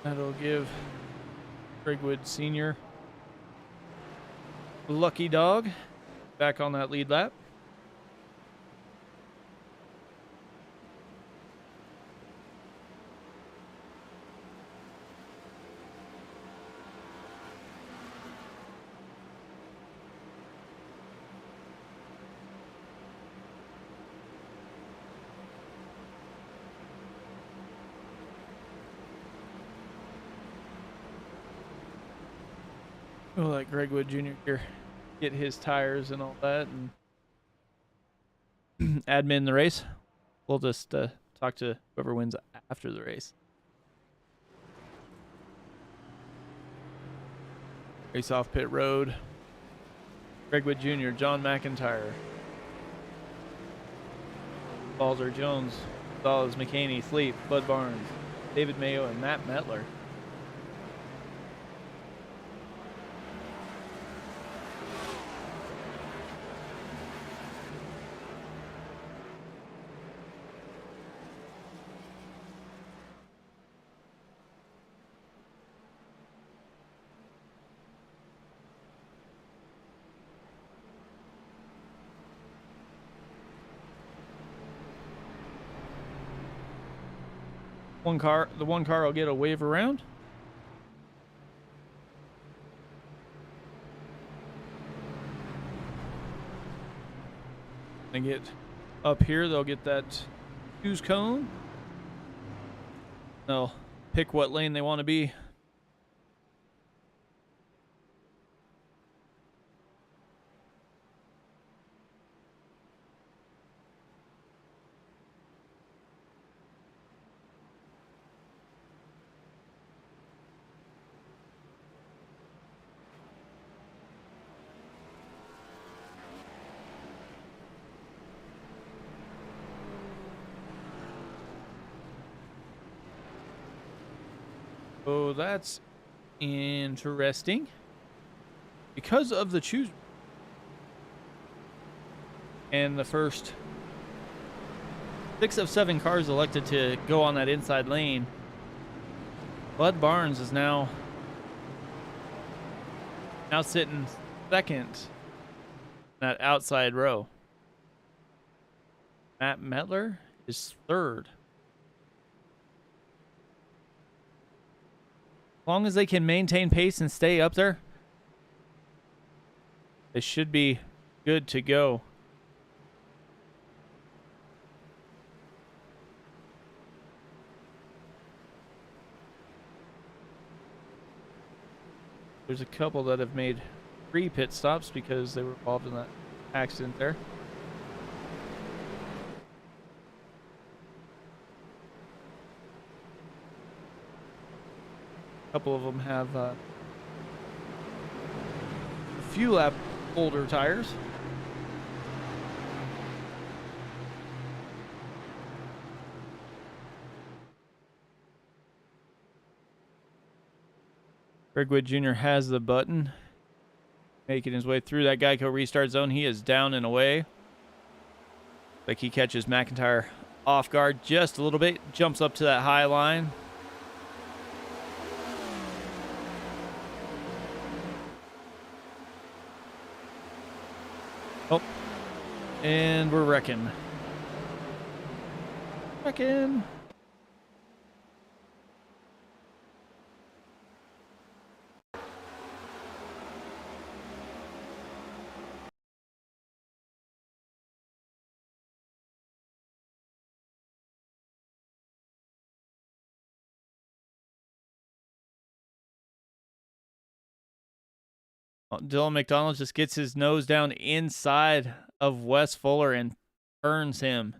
That'll give Greg Wood Sr. lucky dog back on that lead lap. We'll let Greg Wood Jr. here get his tires and all that and admin the race. We'll just talk to whoever wins after the race. Race off pit road. Greg Wood Jr., John McIntyre, Balzer, Jones, Gonzalez, McKinney, Sleep, Bud Barnes, David Mayo, and Matt Metler. The one car will get a wave around. And get up here, they'll get that choose cone. They'll pick what lane they want to be. Oh, that's interesting. Because of the choose and the first 6 of 7 cars elected to go on that inside lane, Bud Barnes is now sitting second in that outside row. Matt Metler is third. As long as they can maintain pace and stay up there, they should be good to go. There's a couple that have made 3 pit stops because they were involved in that accident there. A couple of them have a few lap older tires. Greg Wood Jr. has the button, making his way through that Geico restart zone. He is down and away. Like he catches McIntyre off guard just a little bit, jumps up to that high line. Oh, and we're wrecking. Wrecking. Dylan McDonald just gets his nose down inside of Wes Fuller and turns him.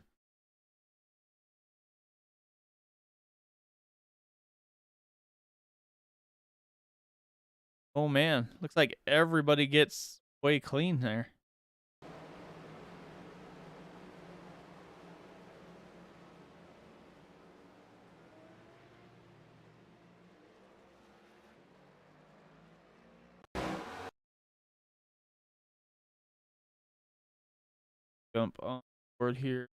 Oh man, looks like everybody gets way clean there. Jump on board here.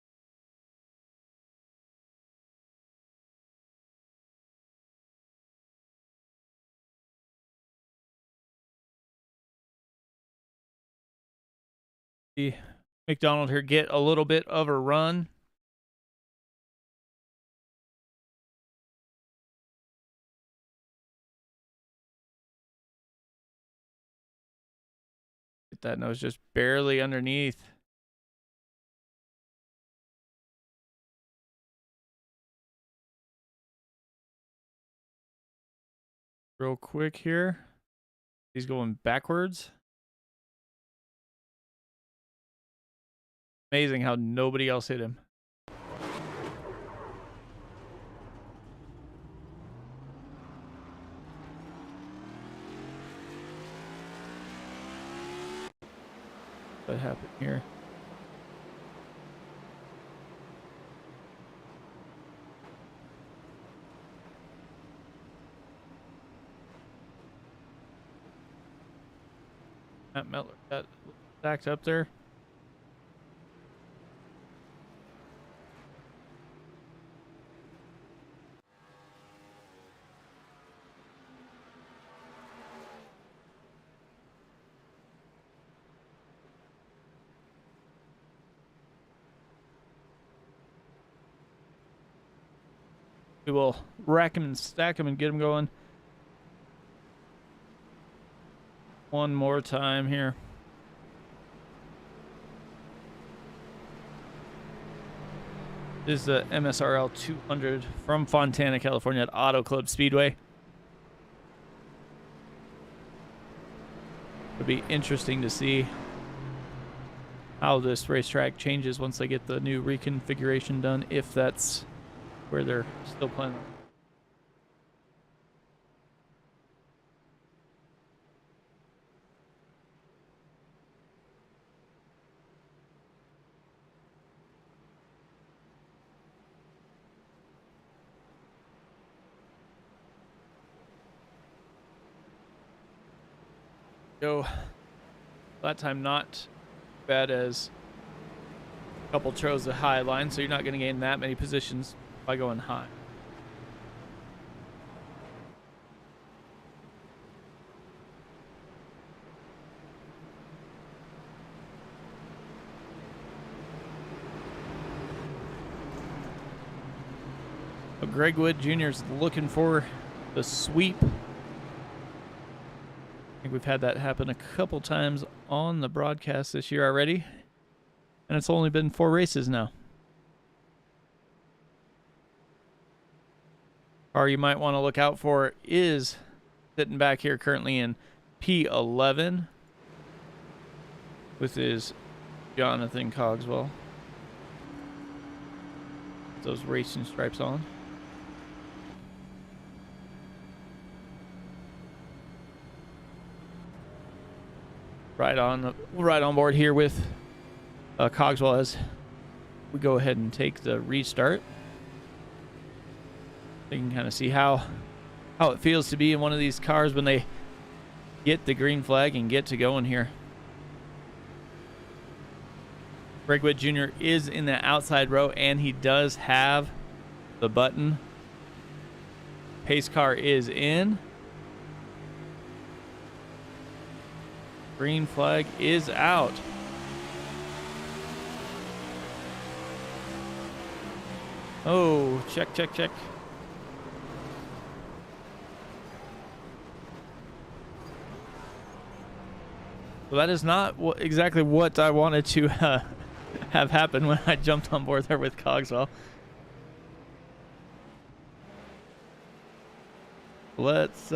See McDonald here get a little bit of a run. Get that nose just barely underneath. Real quick here. He's going backwards. Amazing how nobody else hit him. What happened here? Matt Mettler got stacked up there. We will rack him and stack him and get him going one more time here. This is the MSRL 200 from Fontana, California at Auto Club Speedway. It'll be interesting to see how this racetrack changes once they get the new reconfiguration done, if that's where they're still planning. Go that time not bad as a couple chose the high line, so you're not going to gain that many positions by going high. But Greg Wood Jr. is looking for the sweep. I think we've had that happen a couple times on the broadcast this year already, and it's only been 4 races now. Car you might want to look out for is sitting back here currently in P11 with his Jonathan Cogswell. Those racing stripes on. Right on board here with Cogswell as we go ahead and take the restart. You can kind of see how it feels to be in one of these cars when they get the green flag and get to going here. Greg Witt Jr. is in the outside row, and he does have the button. Pace car is in. Green flag is out. Oh, check, check, check. Well, that is not exactly what I wanted to have happen when I jumped on board there with Cogswell. Let's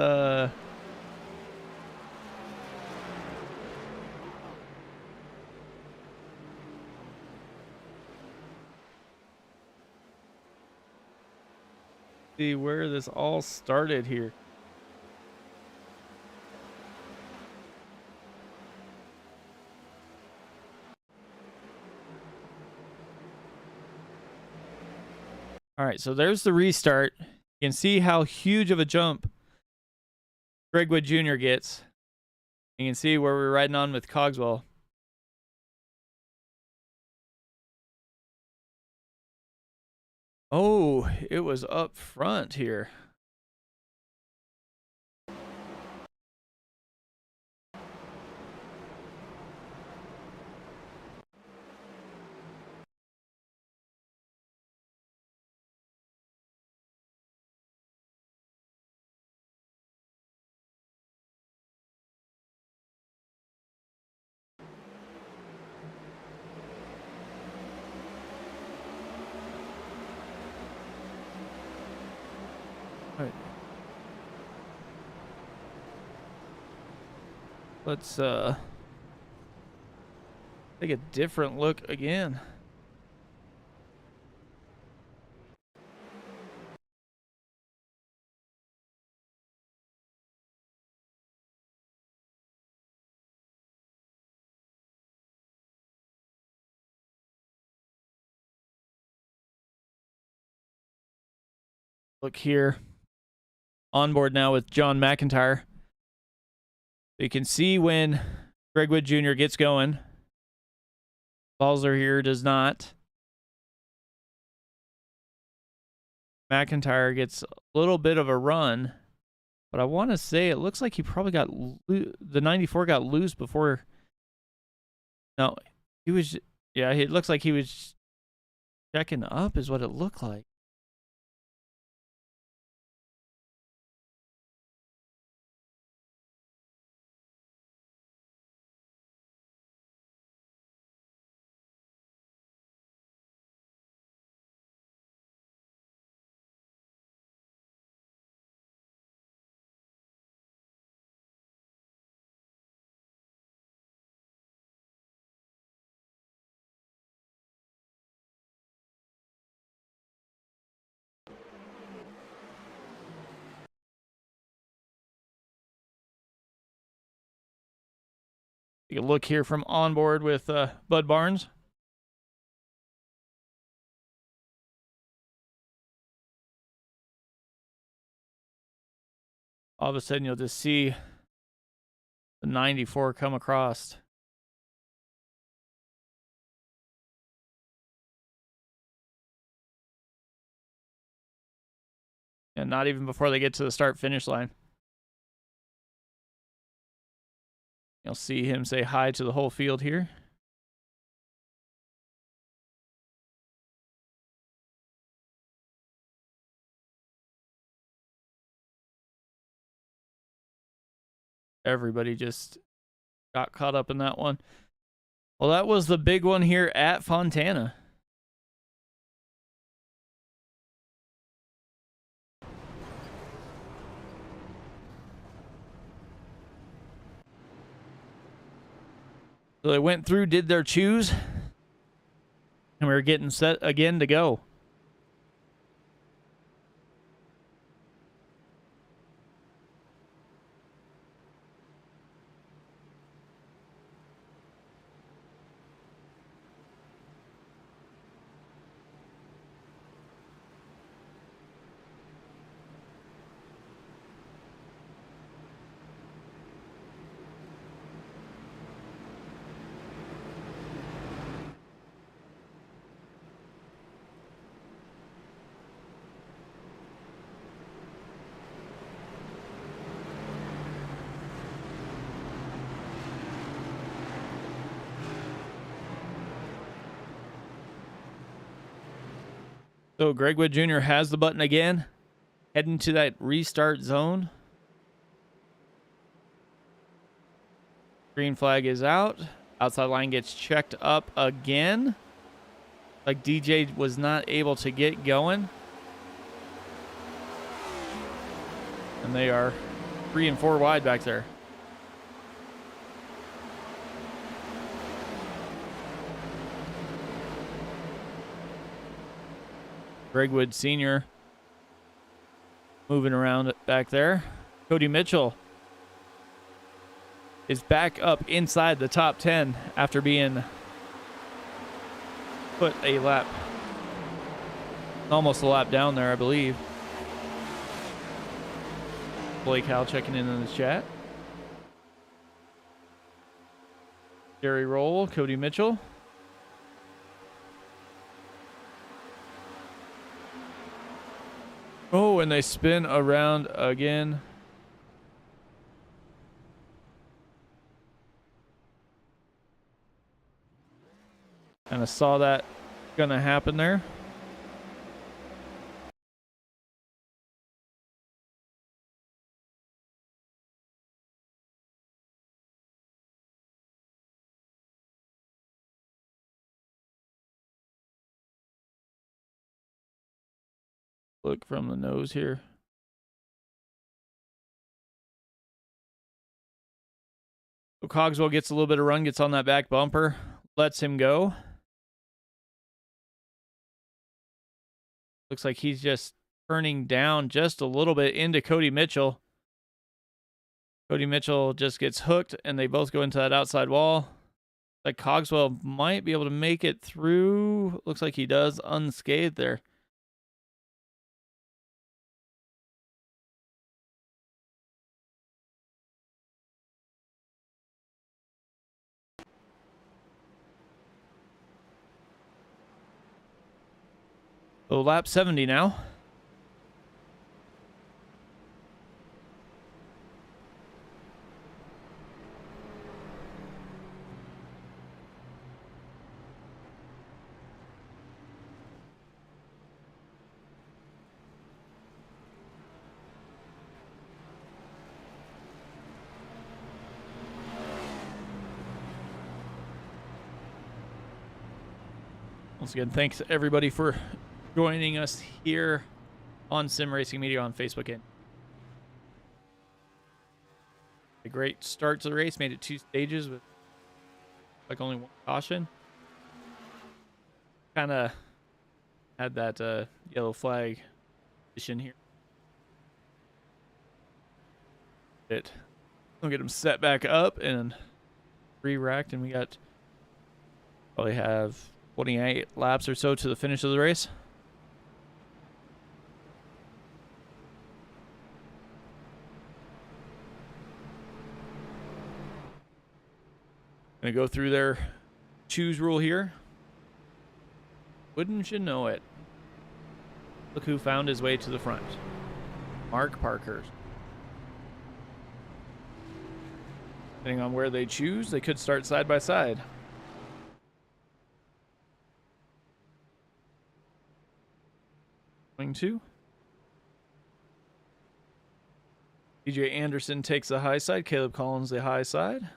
see where this all started here. All right, so there's the restart. You can see how huge of a jump Greg Witt Jr. gets. You can see where we're riding on with Cogswell. Oh, it was up front here. All right. Let's take a different look again. Look here. On board now with John McIntyre. You can see when Greg Witt Jr. gets going. Balzer here does not. McIntyre gets a little bit of a run, but I want to say it looks like he probably got the 94 got loose before. No, he was. Yeah, it looks like he was checking up, is what it looked like. Take a look here from onboard with Bud Barnes. All of a sudden, you'll just see the 94 come across. And not even before they get to the start-finish line. You'll see him say hi to the whole field here. Everybody just got caught up in that one. Well, that was the big one here at Fontana. So they went through, did their choose, and we were getting set again to go. So Greg Wood Jr. has the button again, heading to that restart zone. Green flag is out. Outside line gets checked up again. Like DJ was not able to get going. And they are 3 and 4 wide back there. Greg Wood Sr. moving around back there. Cody Mitchell is back up inside the top 10 after being put a lap, almost a lap down there, I believe. Blake Howell checking in the chat. Jerry Roll, Cody Mitchell. Oh, and they spin around again. Kind of saw that gonna happen there. Look from the nose here. So Cogswell gets a little bit of run, gets on that back bumper, lets him go. Looks like he's just turning down just a little bit into Cody Mitchell. Cody Mitchell just gets hooked, and they both go into that outside wall. Like Cogswell might be able to make it through. Looks like he does unscathed there. So lap 70 now. Once again, thanks everybody for joining us here on Sim Racing Media on Facebook. And a great start to the race. Made it 2 stages with like only 1 caution. Kind of had that yellow flag position here. We'll get them set back up and re-racked, and we got probably have 28 laps or so to the finish of the race. Gonna go through their choose rule here. Wouldn't you know it? Look who found his way to the front. Mark Parkhurst. Depending on where they choose, they could start side by side. Going to. DJ Anderson takes the high side. Caleb Collins the high side.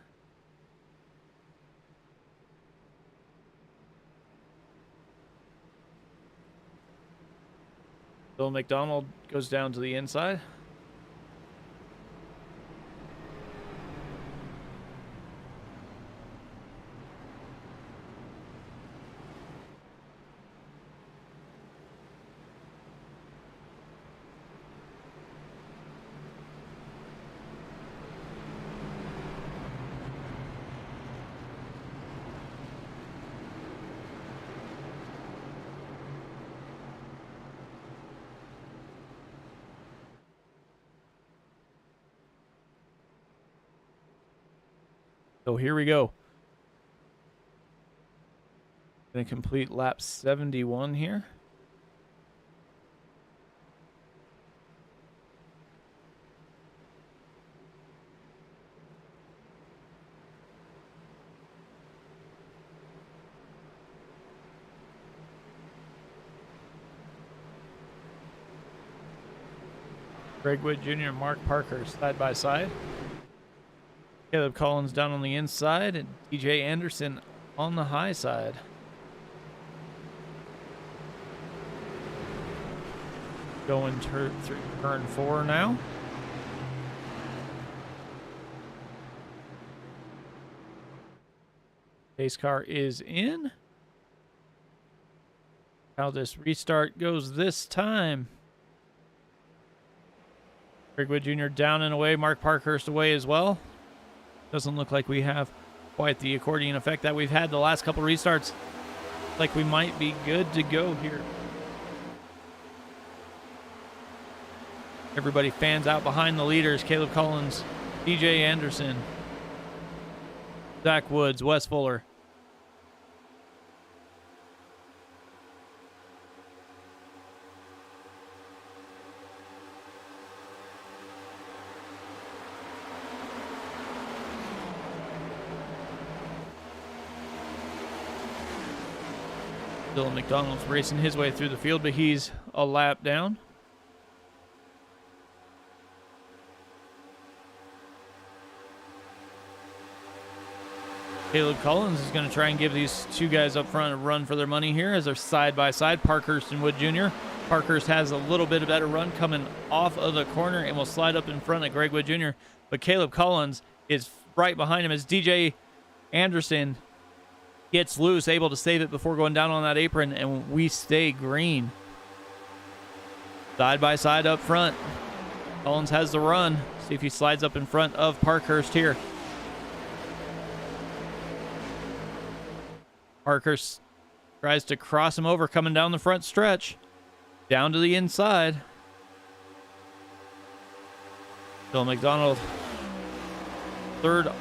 Bill McDonald goes down to the inside. So here we go. Gonna complete lap 71 here. Greg Wood Jr. and Mark Parker side by side. Caleb Collins down on the inside and DJ Anderson on the high side. Going through turn 4 now. Pace car is in. How this restart goes this time. Greg Wood Jr. down and away. Mark Parkhurst away as well. Doesn't look like we have quite the accordion effect that we've had the last couple restarts. Like we might be good to go here. Everybody fans out behind the leaders. Caleb Collins, DJ Anderson, Zach Woods, Wes Fuller. Dylan McDonald's racing his way through the field, but he's a lap down. Caleb Collins is going to try and give these two guys up front a run for their money here as they're side by side, Parkhurst and Wood Jr. Parkhurst has a little bit of better run coming off of the corner and will slide up in front of Greg Wood Jr. But Caleb Collins is right behind him as DJ Anderson gets loose, able to save it before going down on that apron, and we stay green. Side by side up front. Collins has the run. See if he slides up in front of Parkhurst here. Parkhurst tries to cross him over coming down the front stretch. Down to the inside. Bill McDonald third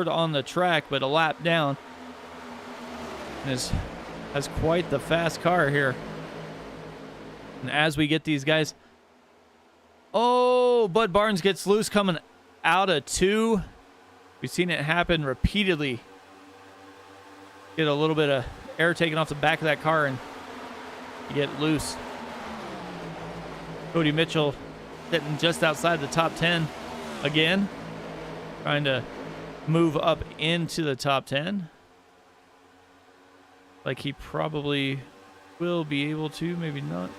on the track, but a lap down. Has quite the fast car here. And as we get these guys, oh, Bud Barnes gets loose coming out of 2. We've seen it happen repeatedly. Get a little bit of air taken off the back of that car and you get loose. Cody Mitchell sitting just outside the top 10 again, trying to move up into the top 10. Like he probably will be able to, maybe not.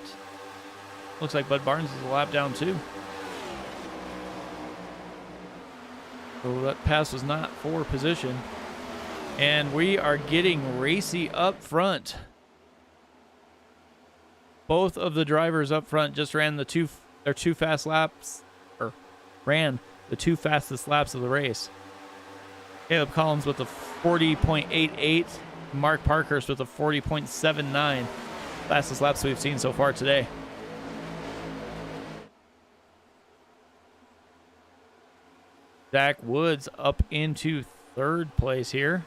Looks like Bud Barnes is a lap down too. So that pass was not for position. And we are getting racy up front. Both of the drivers up front just ran their two fast laps, or ran the 2 fastest laps of the race. Caleb Collins with a 40.88. Mark Parkhurst with a 40.79. Fastest laps we've seen so far today. Zach Woods up into 3rd place here.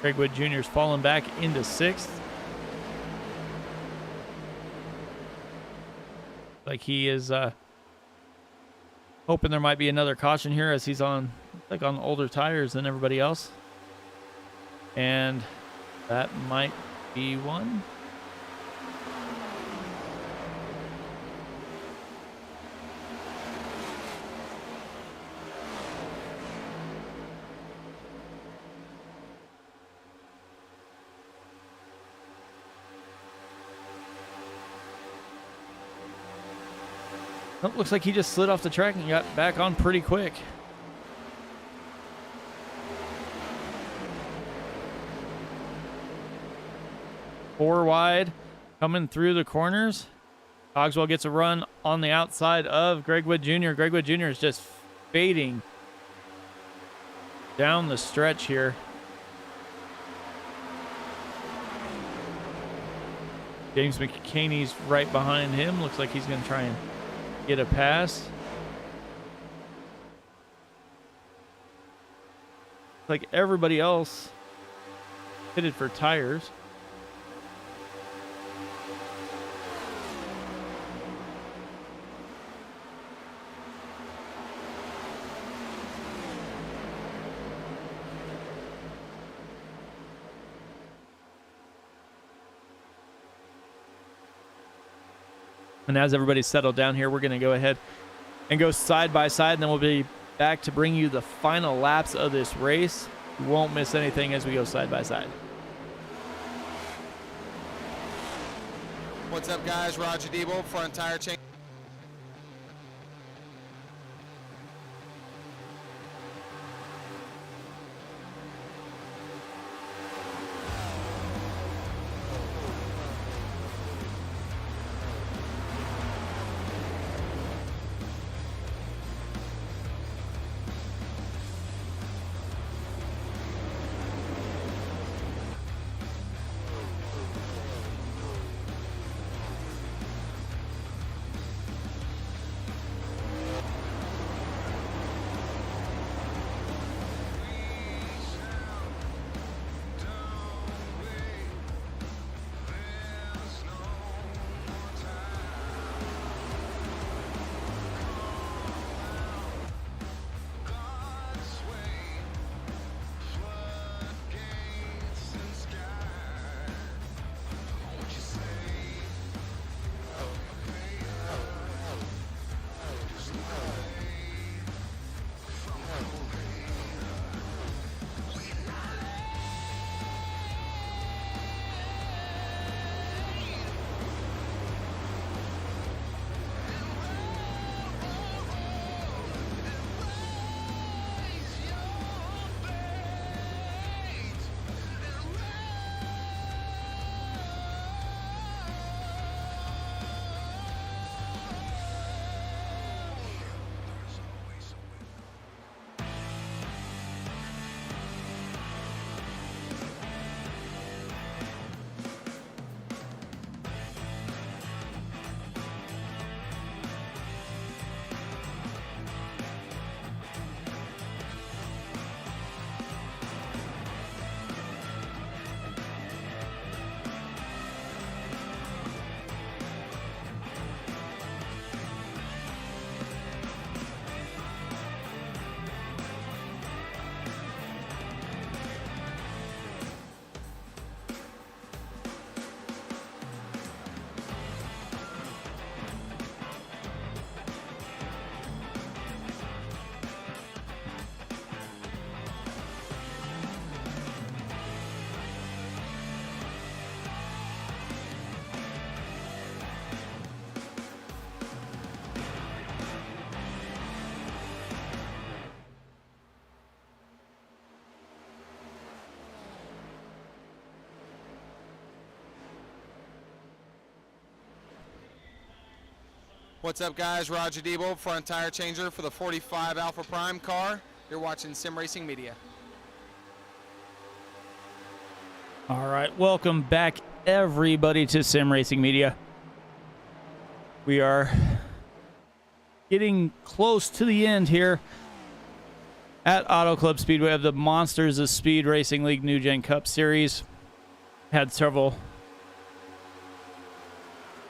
Greg Wood Jr.'s fallen back into 6th. Like he is hoping there might be another caution here as he's on older tires than everybody else. And that might be one. Oh, looks like he just slid off the track and got back on pretty quick. Four wide, coming through the corners. Cogswell gets a run on the outside of Greg Wood Jr. Greg Wood Jr. is just fading down the stretch here. James McCaney's right behind him. Looks like he's going to try and get a pass. Like everybody else fitted for tires. And as everybody's settled down here, we're going to go ahead and go side by side, and then we'll be back to bring you the final laps of this race. You won't miss anything as we go side by side. What's up, guys? Roger Debo, front tire change. What's up, guys? Roger Debo, front tire changer for the 45 Alpha Prime car. You're watching Sim Racing Media. All right, welcome back, everybody, to Sim Racing Media. We are getting close to the end here at Auto Club Speedway of the Monsters of Speed Racing League NewGen Cup Series. Had several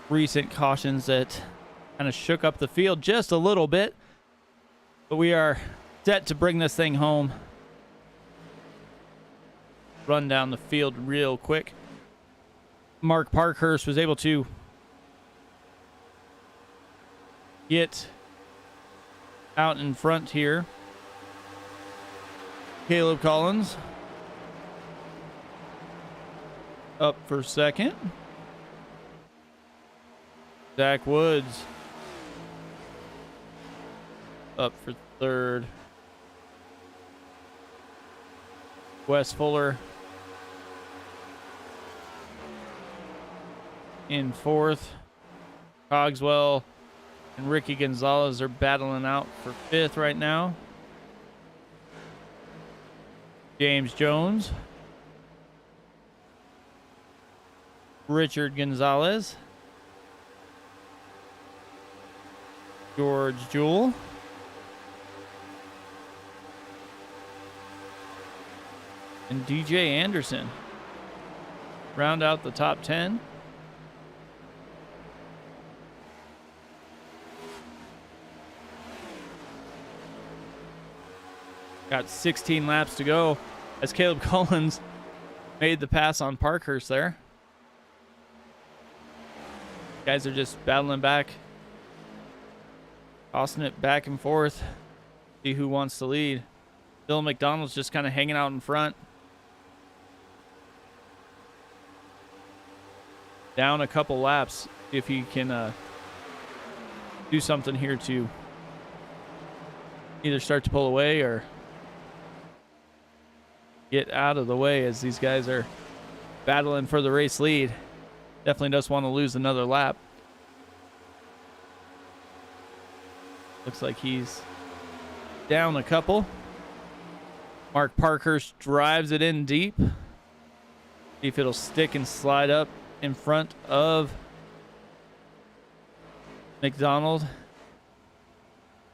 recent cautions that kind of shook up the field just a little bit, but we are set to bring this thing home. Run down the field real quick. Mark Parkhurst was able to get out in front here. Caleb Collins up for second. Zach Woods up for third. Wes Fuller in fourth. Cogswell and Ricky Gonzalez are battling out for fifth right now. James Jones Richard Gonzalez, George Jewell, and DJ Anderson round out the top 10. Got 16 laps to go as Caleb Collins made the pass on Parkhurst there. Guys are just battling back, tossing it back and forth, see who wants to lead. Dylan McDonald's just kind of hanging out in front. Down a couple laps, if he can do something here to either start to pull away or get out of the way as these guys are battling for the race lead. Definitely doesn't want to lose another lap. Looks like he's down a couple. Mark Parkhurst drives it in deep. See if it'll stick and slide up in front of McDonald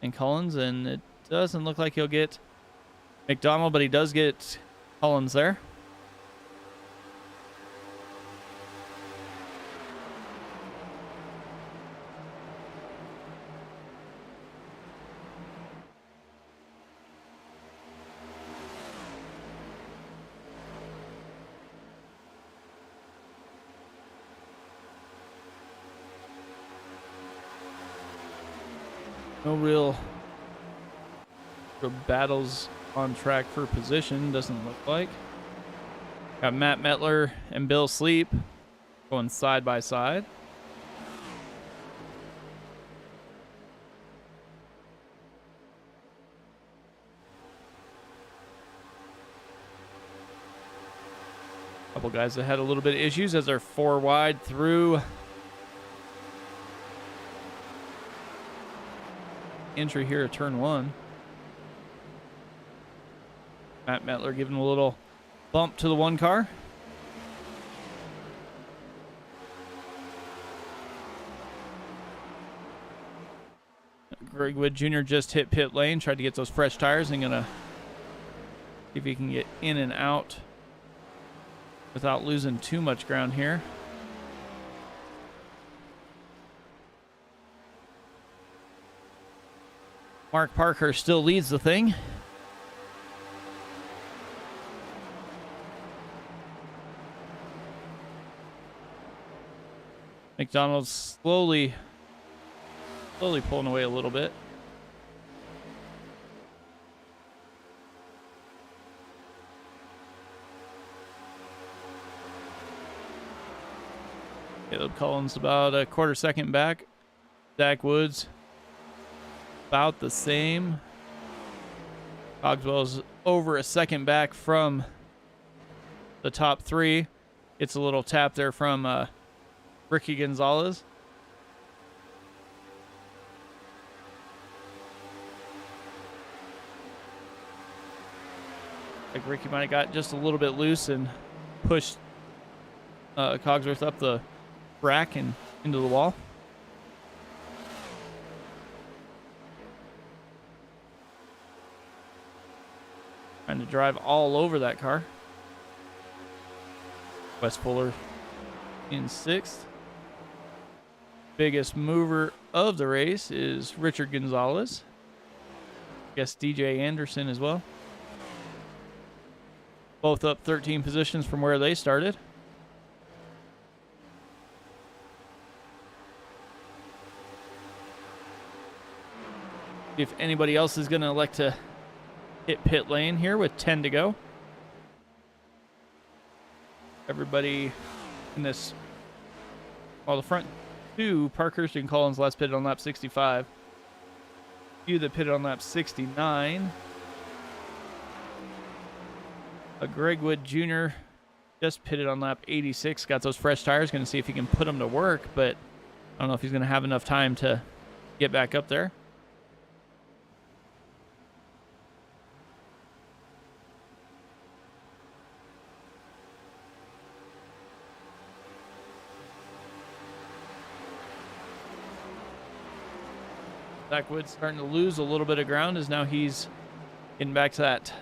and Collins, and it doesn't look like he'll get McDonald, but he does get Collins there. No real battles on track for position, doesn't look like. Got Matt Metler and Bill Sleep going side by side. Couple guys that had a little bit of issues as they're 4 wide through entry here at turn 1. Matt Metler giving a little bump to the 1 car. Greg Wood Jr. just hit pit lane, tried to get those fresh tires, and gonna see if he can get in and out without losing too much ground here. Mark Parker still leads the thing. McDonald's slowly pulling away a little bit. Caleb Collins about a quarter second back. Zach Woods about the same. Cogswell's over a second back from the top 3. Gets a little tap there from Ricky Gonzalez. Like Ricky might have got just a little bit loose and pushed Cogsworth up the rack and into the wall. Trying to drive all over that car. Wes Fuller in 6th. Biggest mover of the race is Richard Gonzalez. I guess DJ Anderson as well. Both up 13 positions from where they started. If anybody else is going to elect to hit pit lane here with 10 to go. Everybody in this, well, the front 2, Parkhurst and Collins last pitted on lap 65. Few that pitted on lap 69. Greg Wood Jr. just pitted on lap 86. Got those fresh tires. Going to see if he can put them to work, but I don't know if he's going to have enough time to get back up there. Zach Wood's starting to lose a little bit of ground as now he's getting back to that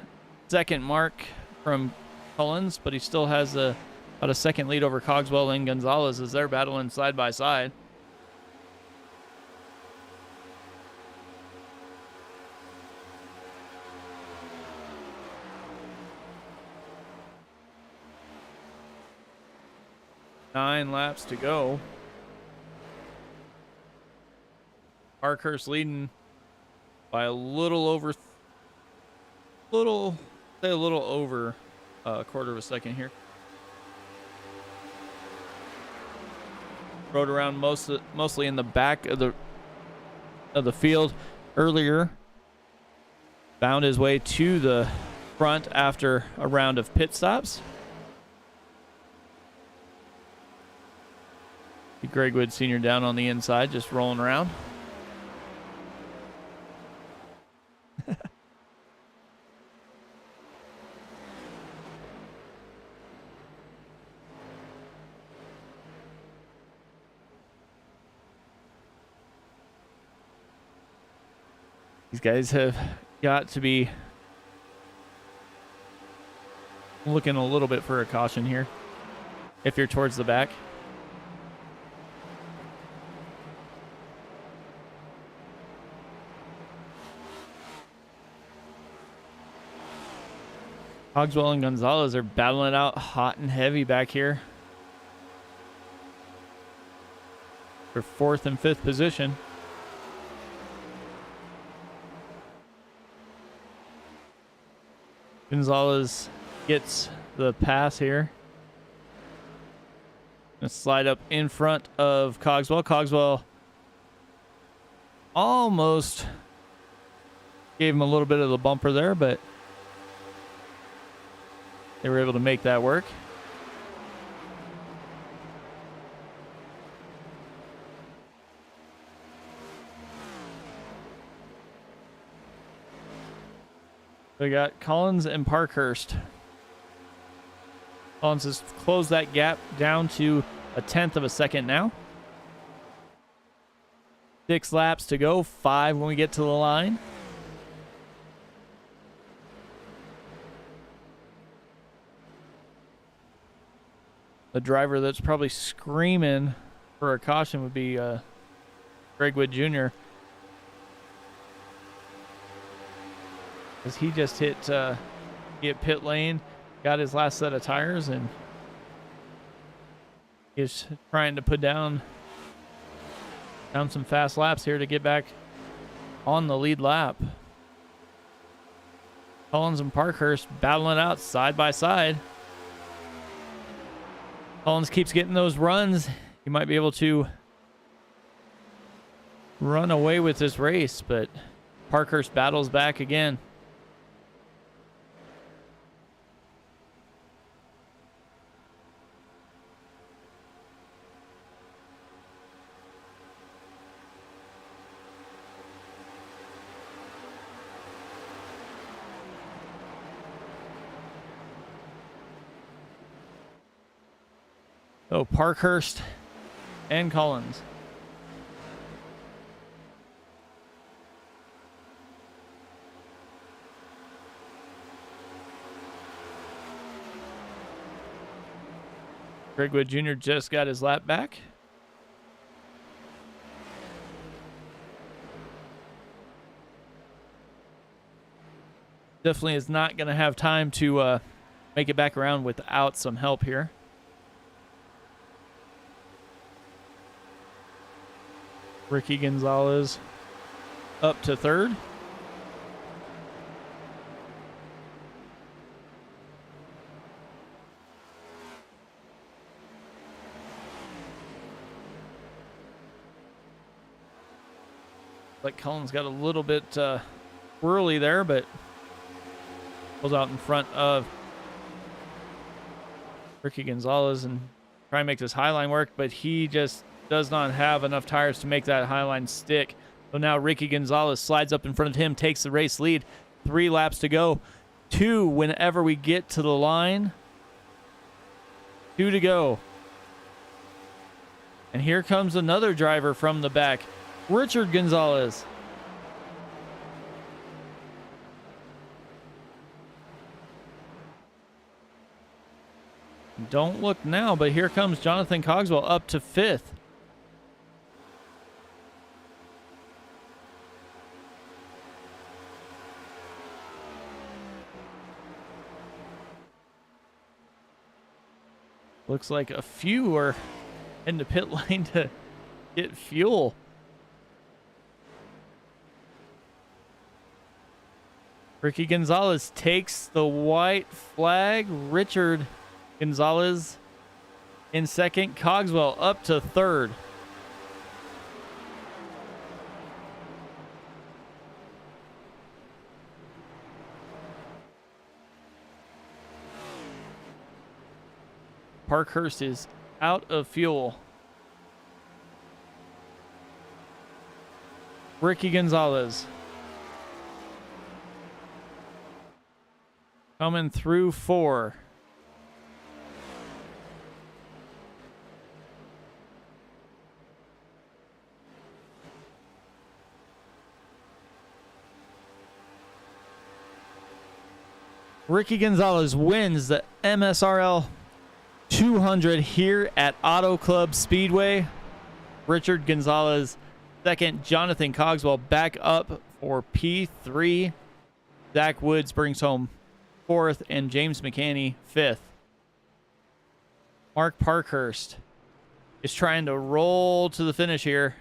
second mark from Collins, but he still has about a second lead over Cogswell and Gonzalez as they're battling side by side. Nine laps to go. Parkhurst leading by a little over a quarter of a second here. Rode around mostly in the back of the field earlier. Found his way to the front after a round of pit stops. Greg Wood Sr. down on the inside, just rolling around. These guys have got to be looking a little bit for a caution here if you're towards the back. Cogswell and Gonzalez are battling it out hot and heavy back here for fourth and fifth position. Gonzalez gets the pass here. Gonna slide up in front of Cogswell. Cogswell almost gave him a little bit of the bumper there, but they were able to make that work. We got Collins and Parkhurst. Collins has closed that gap down to a tenth of a second now. 6 laps to go, 5 when we get to the line. The driver that's probably screaming for a caution would be Greg Wood Jr. As he just hit pit lane, got his last set of tires, and is trying to put down some fast laps here to get back on the lead lap. Collins and Parkhurst battling it out side by side. Collins keeps getting those runs. He might be able to run away with this race, but Parkhurst battles back again. So Parkhurst and Collins. Greg Wood Jr. just got his lap back. Definitely is not going to have time to make it back around without some help here. Ricky Gonzalez up to third. Like Collins got a little bit whirly there, but pulls out in front of Ricky Gonzalez and try and make this high line work, but he just does not have enough tires to make that high line stick. So now Ricky Gonzalez slides up in front of him, takes the race lead. 3 laps to go. 2 whenever we get to the line. 2 to go. And here comes another driver from the back, Richard Gonzalez. Don't look now, but here comes Jonathan Cogswell up to 5th. Looks like a few are in the pit lane to get fuel. Ricky Gonzalez takes the white flag. Richard Gonzalez in 2nd. Cogswell up to 3rd. Parkhurst is out of fuel. Ricky Gonzalez coming through 4. Ricky Gonzalez wins the MSRL 200 here at Auto Club Speedway. Richard Gonzalez 2nd. Jonathan Cogswell back up for P3. Zach Woods brings home 4th, and James McCanney 5th. Mark Parkhurst is trying to roll to the finish here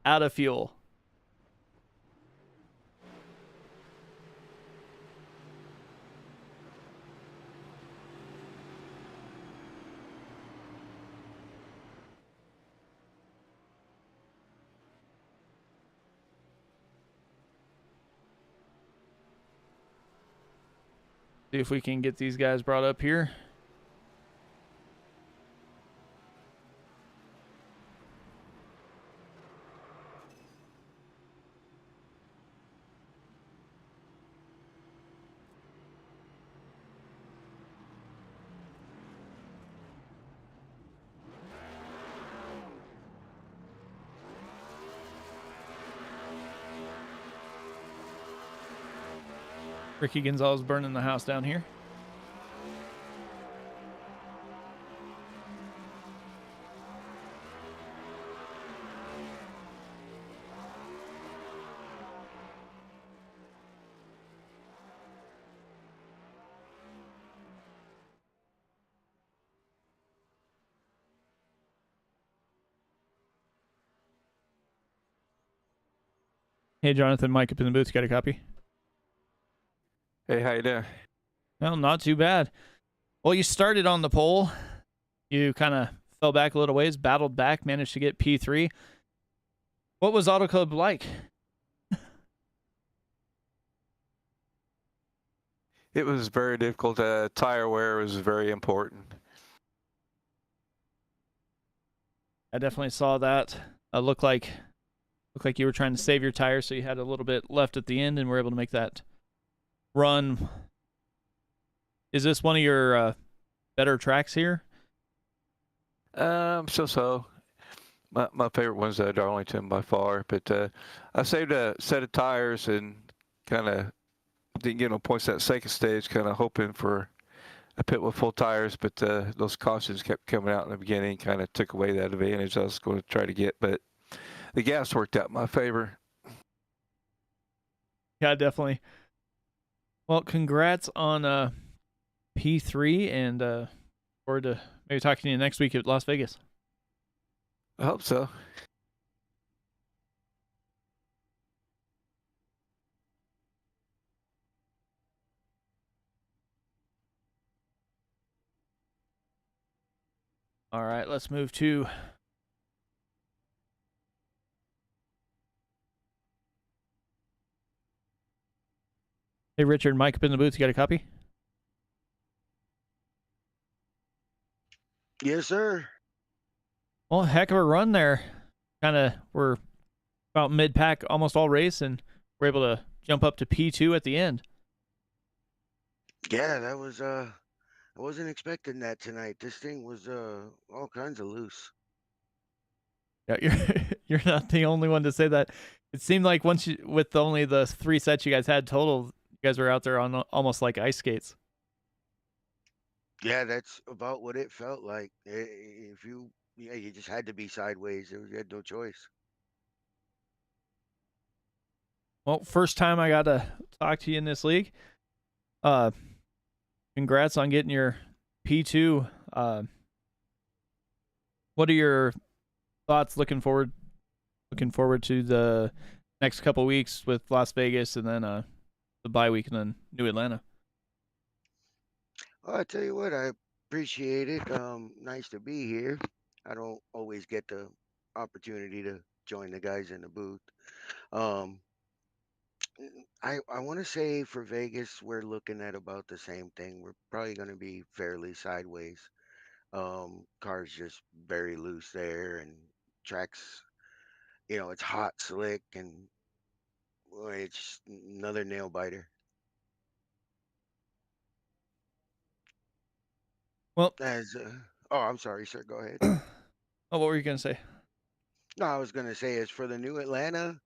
out of fuel. See if we can get these guys brought up here. Ricky Gonzalez burning the house down here. Hey, Jonathan, Mike up in the booth. Got a copy? Hey, how you doing? Well, not too bad. Well, you started on the pole. You kind of fell back a little ways, battled back, managed to get P3. What was Auto Club like? It was very difficult. Tire wear was very important. I definitely saw that. Looked like you were trying to save your tires, so you had a little bit left at the end and were able to make that run. Is this one of your better tracks here? So. My favorite one's Darlington by far, but I saved a set of tires and kind of didn't get no points that second stage, kind of hoping for a pit with full tires, but those cautions kept coming out in the beginning, kind of took away that advantage I was going to try to get, but the gas worked out in my favor. Yeah, definitely. Well, congrats on P3, and forward to maybe talking to you next week at Las Vegas. I hope so. All right, let's move to Hey, Richard, Mike up in the booth. You got a copy? Yes, sir. Well, heck of a run there. We're about mid-pack almost all race, and we're able to jump up to P2 at the end. Yeah, that was I wasn't expecting that tonight. This thing was all kinds of loose. Yeah, you're not the only one to say that. It seemed like with only the 3 sets you guys had total, you guys were out there on almost like ice skates. Yeah, that's about what it felt like. If you, yeah, you just had to be sideways. You had no choice. Well, first time I got to talk to you in this league. Uh, congrats on getting your P2. What are your thoughts looking forward to the next couple weeks with Las Vegas and then the bye week and then New Atlanta? Well, I tell you what, I appreciate it. Nice to be here. I don't always get the opportunity to join the guys in the booth. Um, I want to say for Vegas, we're looking at about the same thing. We're probably going to be fairly sideways. Cars just very loose there, and tracks, it's hot, slick, and boy, it's another nail biter. Well, As oh, I'm sorry, sir. Go ahead. oh, what were you gonna say? No, I was gonna say as for the new Atlanta,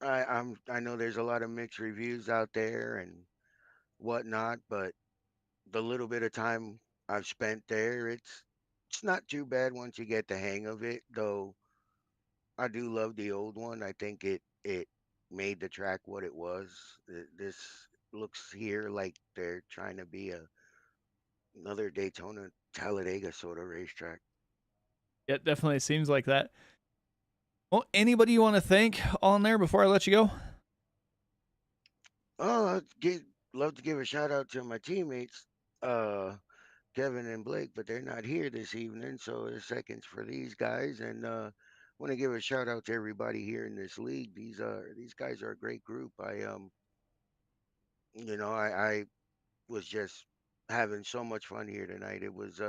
I know there's a lot of mixed reviews out there and whatnot, but the little bit of time I've spent there, it's not too bad once you get the hang of it. Though I do love the old one. I think it made the track what it was. This looks here like they're trying to be another Daytona Talladega sort of racetrack. Yeah, it definitely seems like that. Well, anybody you want to thank on there before I let you go? Oh, love to give a shout out to my teammates, uh, Kevin and Blake, but they're not here this evening, so there's seconds for these guys. And want to give a shout out to everybody here in this league. These guys are a great group. I was just having so much fun here tonight. It was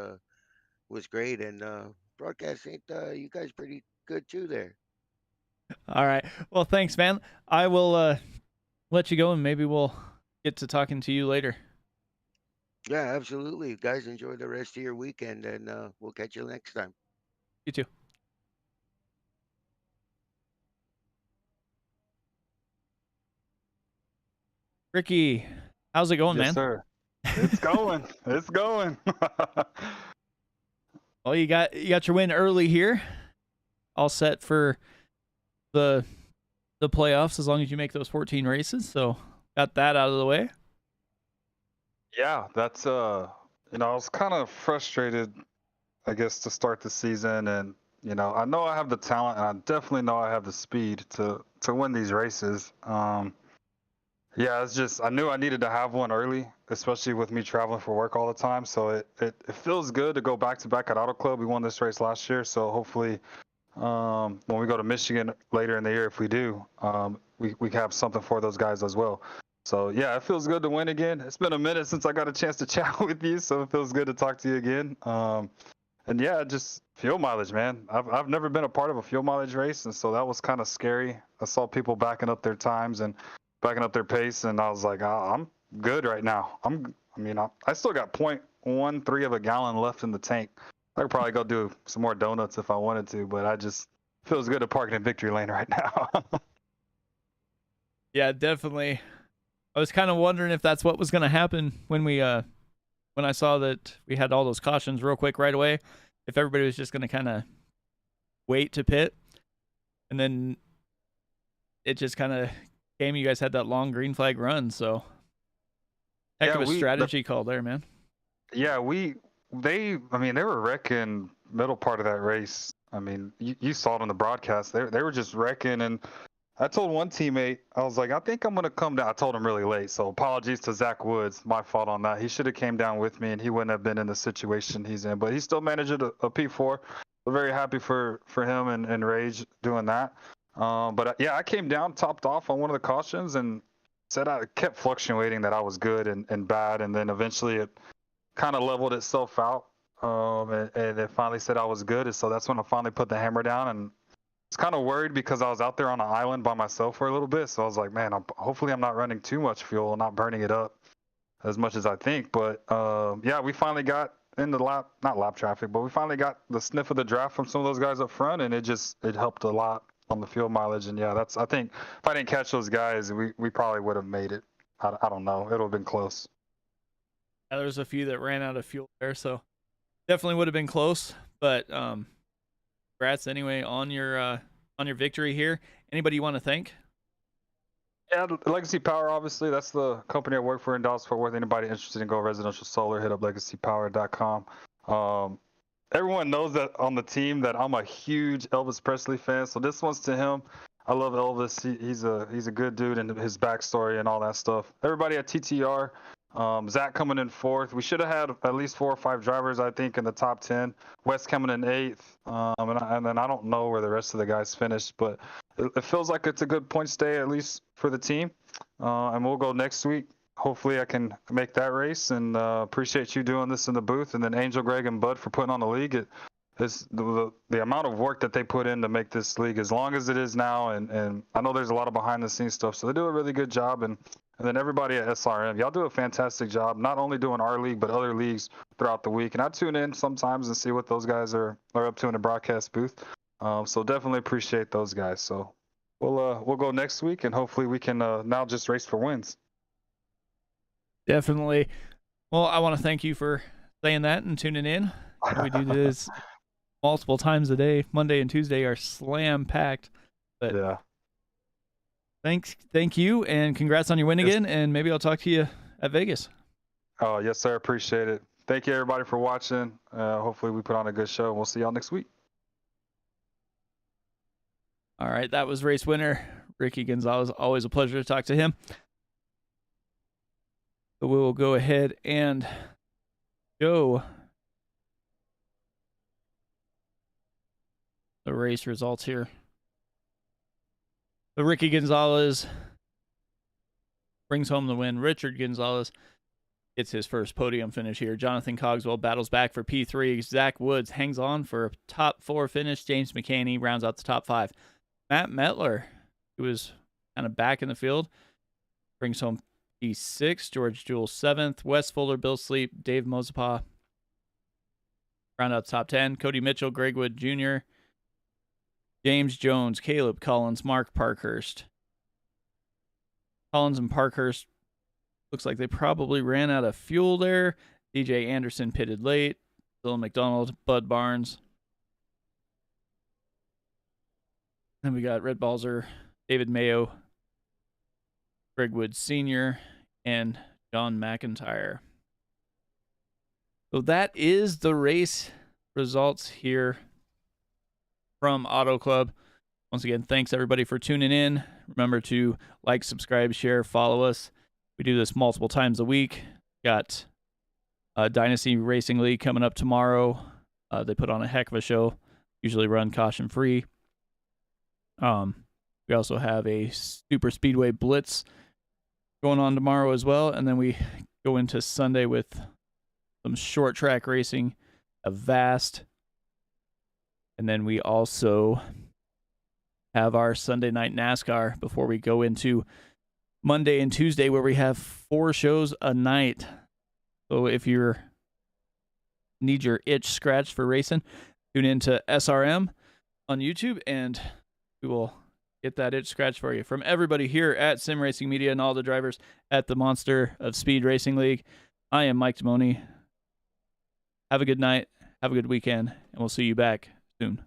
great, and broadcast ain't you guys pretty good too there. All right. Well, thanks, man. I will let you go, and maybe we'll get to talking to you later. Yeah, absolutely. You guys enjoy the rest of your weekend, and we'll catch you next time. You too. Ricky, how's it going, Yes, man? sir. It's going. It's going. Well, you got your win early here. All set for the playoffs as long as you make those 14 races. So got that out of the way. Yeah, that's I was kind of frustrated, I guess, to start the season, and I know I have the talent, and I definitely know I have the speed to win these races. Yeah, it's just I knew I needed to have one early, especially with me traveling for work all the time. So it feels good to go back to back at Auto Club. We won this race last year, so hopefully when we go to Michigan later in the year, if we do, we have something for those guys as well. So yeah, it feels good to win again. It's been a minute since I got a chance to chat with you, so it feels good to talk to you again. And yeah, just fuel mileage, man. I've never been a part of a fuel mileage race, and so that was kind of scary. I saw people backing up their times and backing up their pace, and I was like, I'm good right now. I still got 0.13 of a gallon left in the tank. I could probably go do some more donuts if I wanted to, but I just feels good to park in victory lane right now. Yeah, definitely. I was kind of wondering if that's what was going to happen when I saw that we had all those cautions real quick right away. If everybody was just going to kind of wait to pit, and then it just kind of came. You guys had that long green flag run, so heck of a strategy call there, man. Yeah, they were wrecking middle part of that race. I mean, you saw it on the broadcast. They were just wrecking, and I told one teammate, I was like, I think I'm gonna come down. I told him really late, so apologies to Zach Woods, my fault on that. He should have came down with me, and he wouldn't have been in the situation he's in. But he still managed a P4. We're very happy for him and Rage doing that. But yeah, I came down, topped off on one of the cautions, and said I kept fluctuating that I was good and bad, and then eventually it kind of leveled itself out. And it finally said I was good, and so that's when I finally put the hammer down. And I was kind of worried because I was out there on an island by myself for a little bit, so I was like, man, hopefully I'm not running too much fuel and not burning it up as much as I think. But yeah, we finally got in the not lap traffic, but we finally got the sniff of the draft from some of those guys up front, and it helped a lot on the fuel mileage. And yeah, I think if I didn't catch those guys, we probably would have made it. I don't know, it would have been close. There's a few that ran out of fuel there, so definitely would have been close. But congrats anyway on your victory here. Anybody you want to thank? Yeah, Legacy Power, obviously, that's the company I work for in Dallas Fort Worth. Anybody interested in Go Residential Solar, hit up legacypower.com. Everyone knows that on the team that I'm a huge Elvis Presley fan, so this one's to him. I love Elvis. He's a good dude, and his backstory and all that stuff. Everybody at TTR, Zach coming in 4th. We should have had at least 4 or 5 drivers, I think, in the top 10. Wes coming in 8th, and then I don't know where the rest of the guys finished, but it feels like it's a good point stay, at least for the team. And we'll go next week. Hopefully I can make that race, and appreciate you doing this in the booth, and then Angel, Greg, and Bud for putting on the league. The amount of work that they put in to make this league as long as it is now, and I know there's a lot of behind the scenes stuff, so they do a really good job. And then everybody at SRM, y'all do a fantastic job, not only doing our league but other leagues throughout the week. And I tune in sometimes and see what those guys are up to in the broadcast booth. So definitely appreciate those guys. So we'll go next week, and hopefully we can now just race for wins. Definitely. Well, I want to thank you for saying that and tuning in. We do this multiple times a day. Monday and Tuesday are slam packed. But yeah. Thank you, and congrats on your win again. And maybe I'll talk to you at Vegas. Oh, yes, sir. Appreciate it. Thank you, everybody, for watching. Hopefully we put on a good show. We'll see y'all next week. All right, that was race winner Ricky Gonzalez. Always a pleasure to talk to him. So we will go ahead and show the race results here. So Ricky Gonzalez brings home the win. Richard Gonzalez gets his first podium finish here. Jonathan Cogswell battles back for P3. Zach Woods hangs on for a top 4 finish. James McCaney rounds out the top 5. Matt Metler, who was kind of back in the field, brings home P6. George Jewell 7th. Wes Fuller, Bill Sleep, Dave Mozapaw round out the top 10. Cody Mitchell, Greg Wood Jr., James Jones, Caleb Collins, Mark Parkhurst. Collins and Parkhurst, looks like they probably ran out of fuel there. DJ Anderson pitted late. Dylan McDonald, Bud Barnes. Then we got Red Balzer, David Mayo, Greg Wood Sr., and John McIntyre. So that is the race results here from Auto Club. Once again, thanks everybody for tuning in. Remember to like, subscribe, share, follow us. We do this multiple times a week. Got Dynasty Racing League coming up tomorrow. They put on a heck of a show. Usually run caution free. We also have a Super Speedway Blitz going on tomorrow as well. And then we go into Sunday with some short track racing, a Vast. And then we also have our Sunday night NASCAR before we go into Monday and Tuesday, where we have 4 shows a night. So if you need your itch scratched for racing, tune into SRM on YouTube, and we will get that itch scratched for you. From everybody here at Sim Racing Media and all the drivers at the Monster of Speed Racing League, I am Mike Timoni. Have a good night. Have a good weekend, and we'll see you back soon.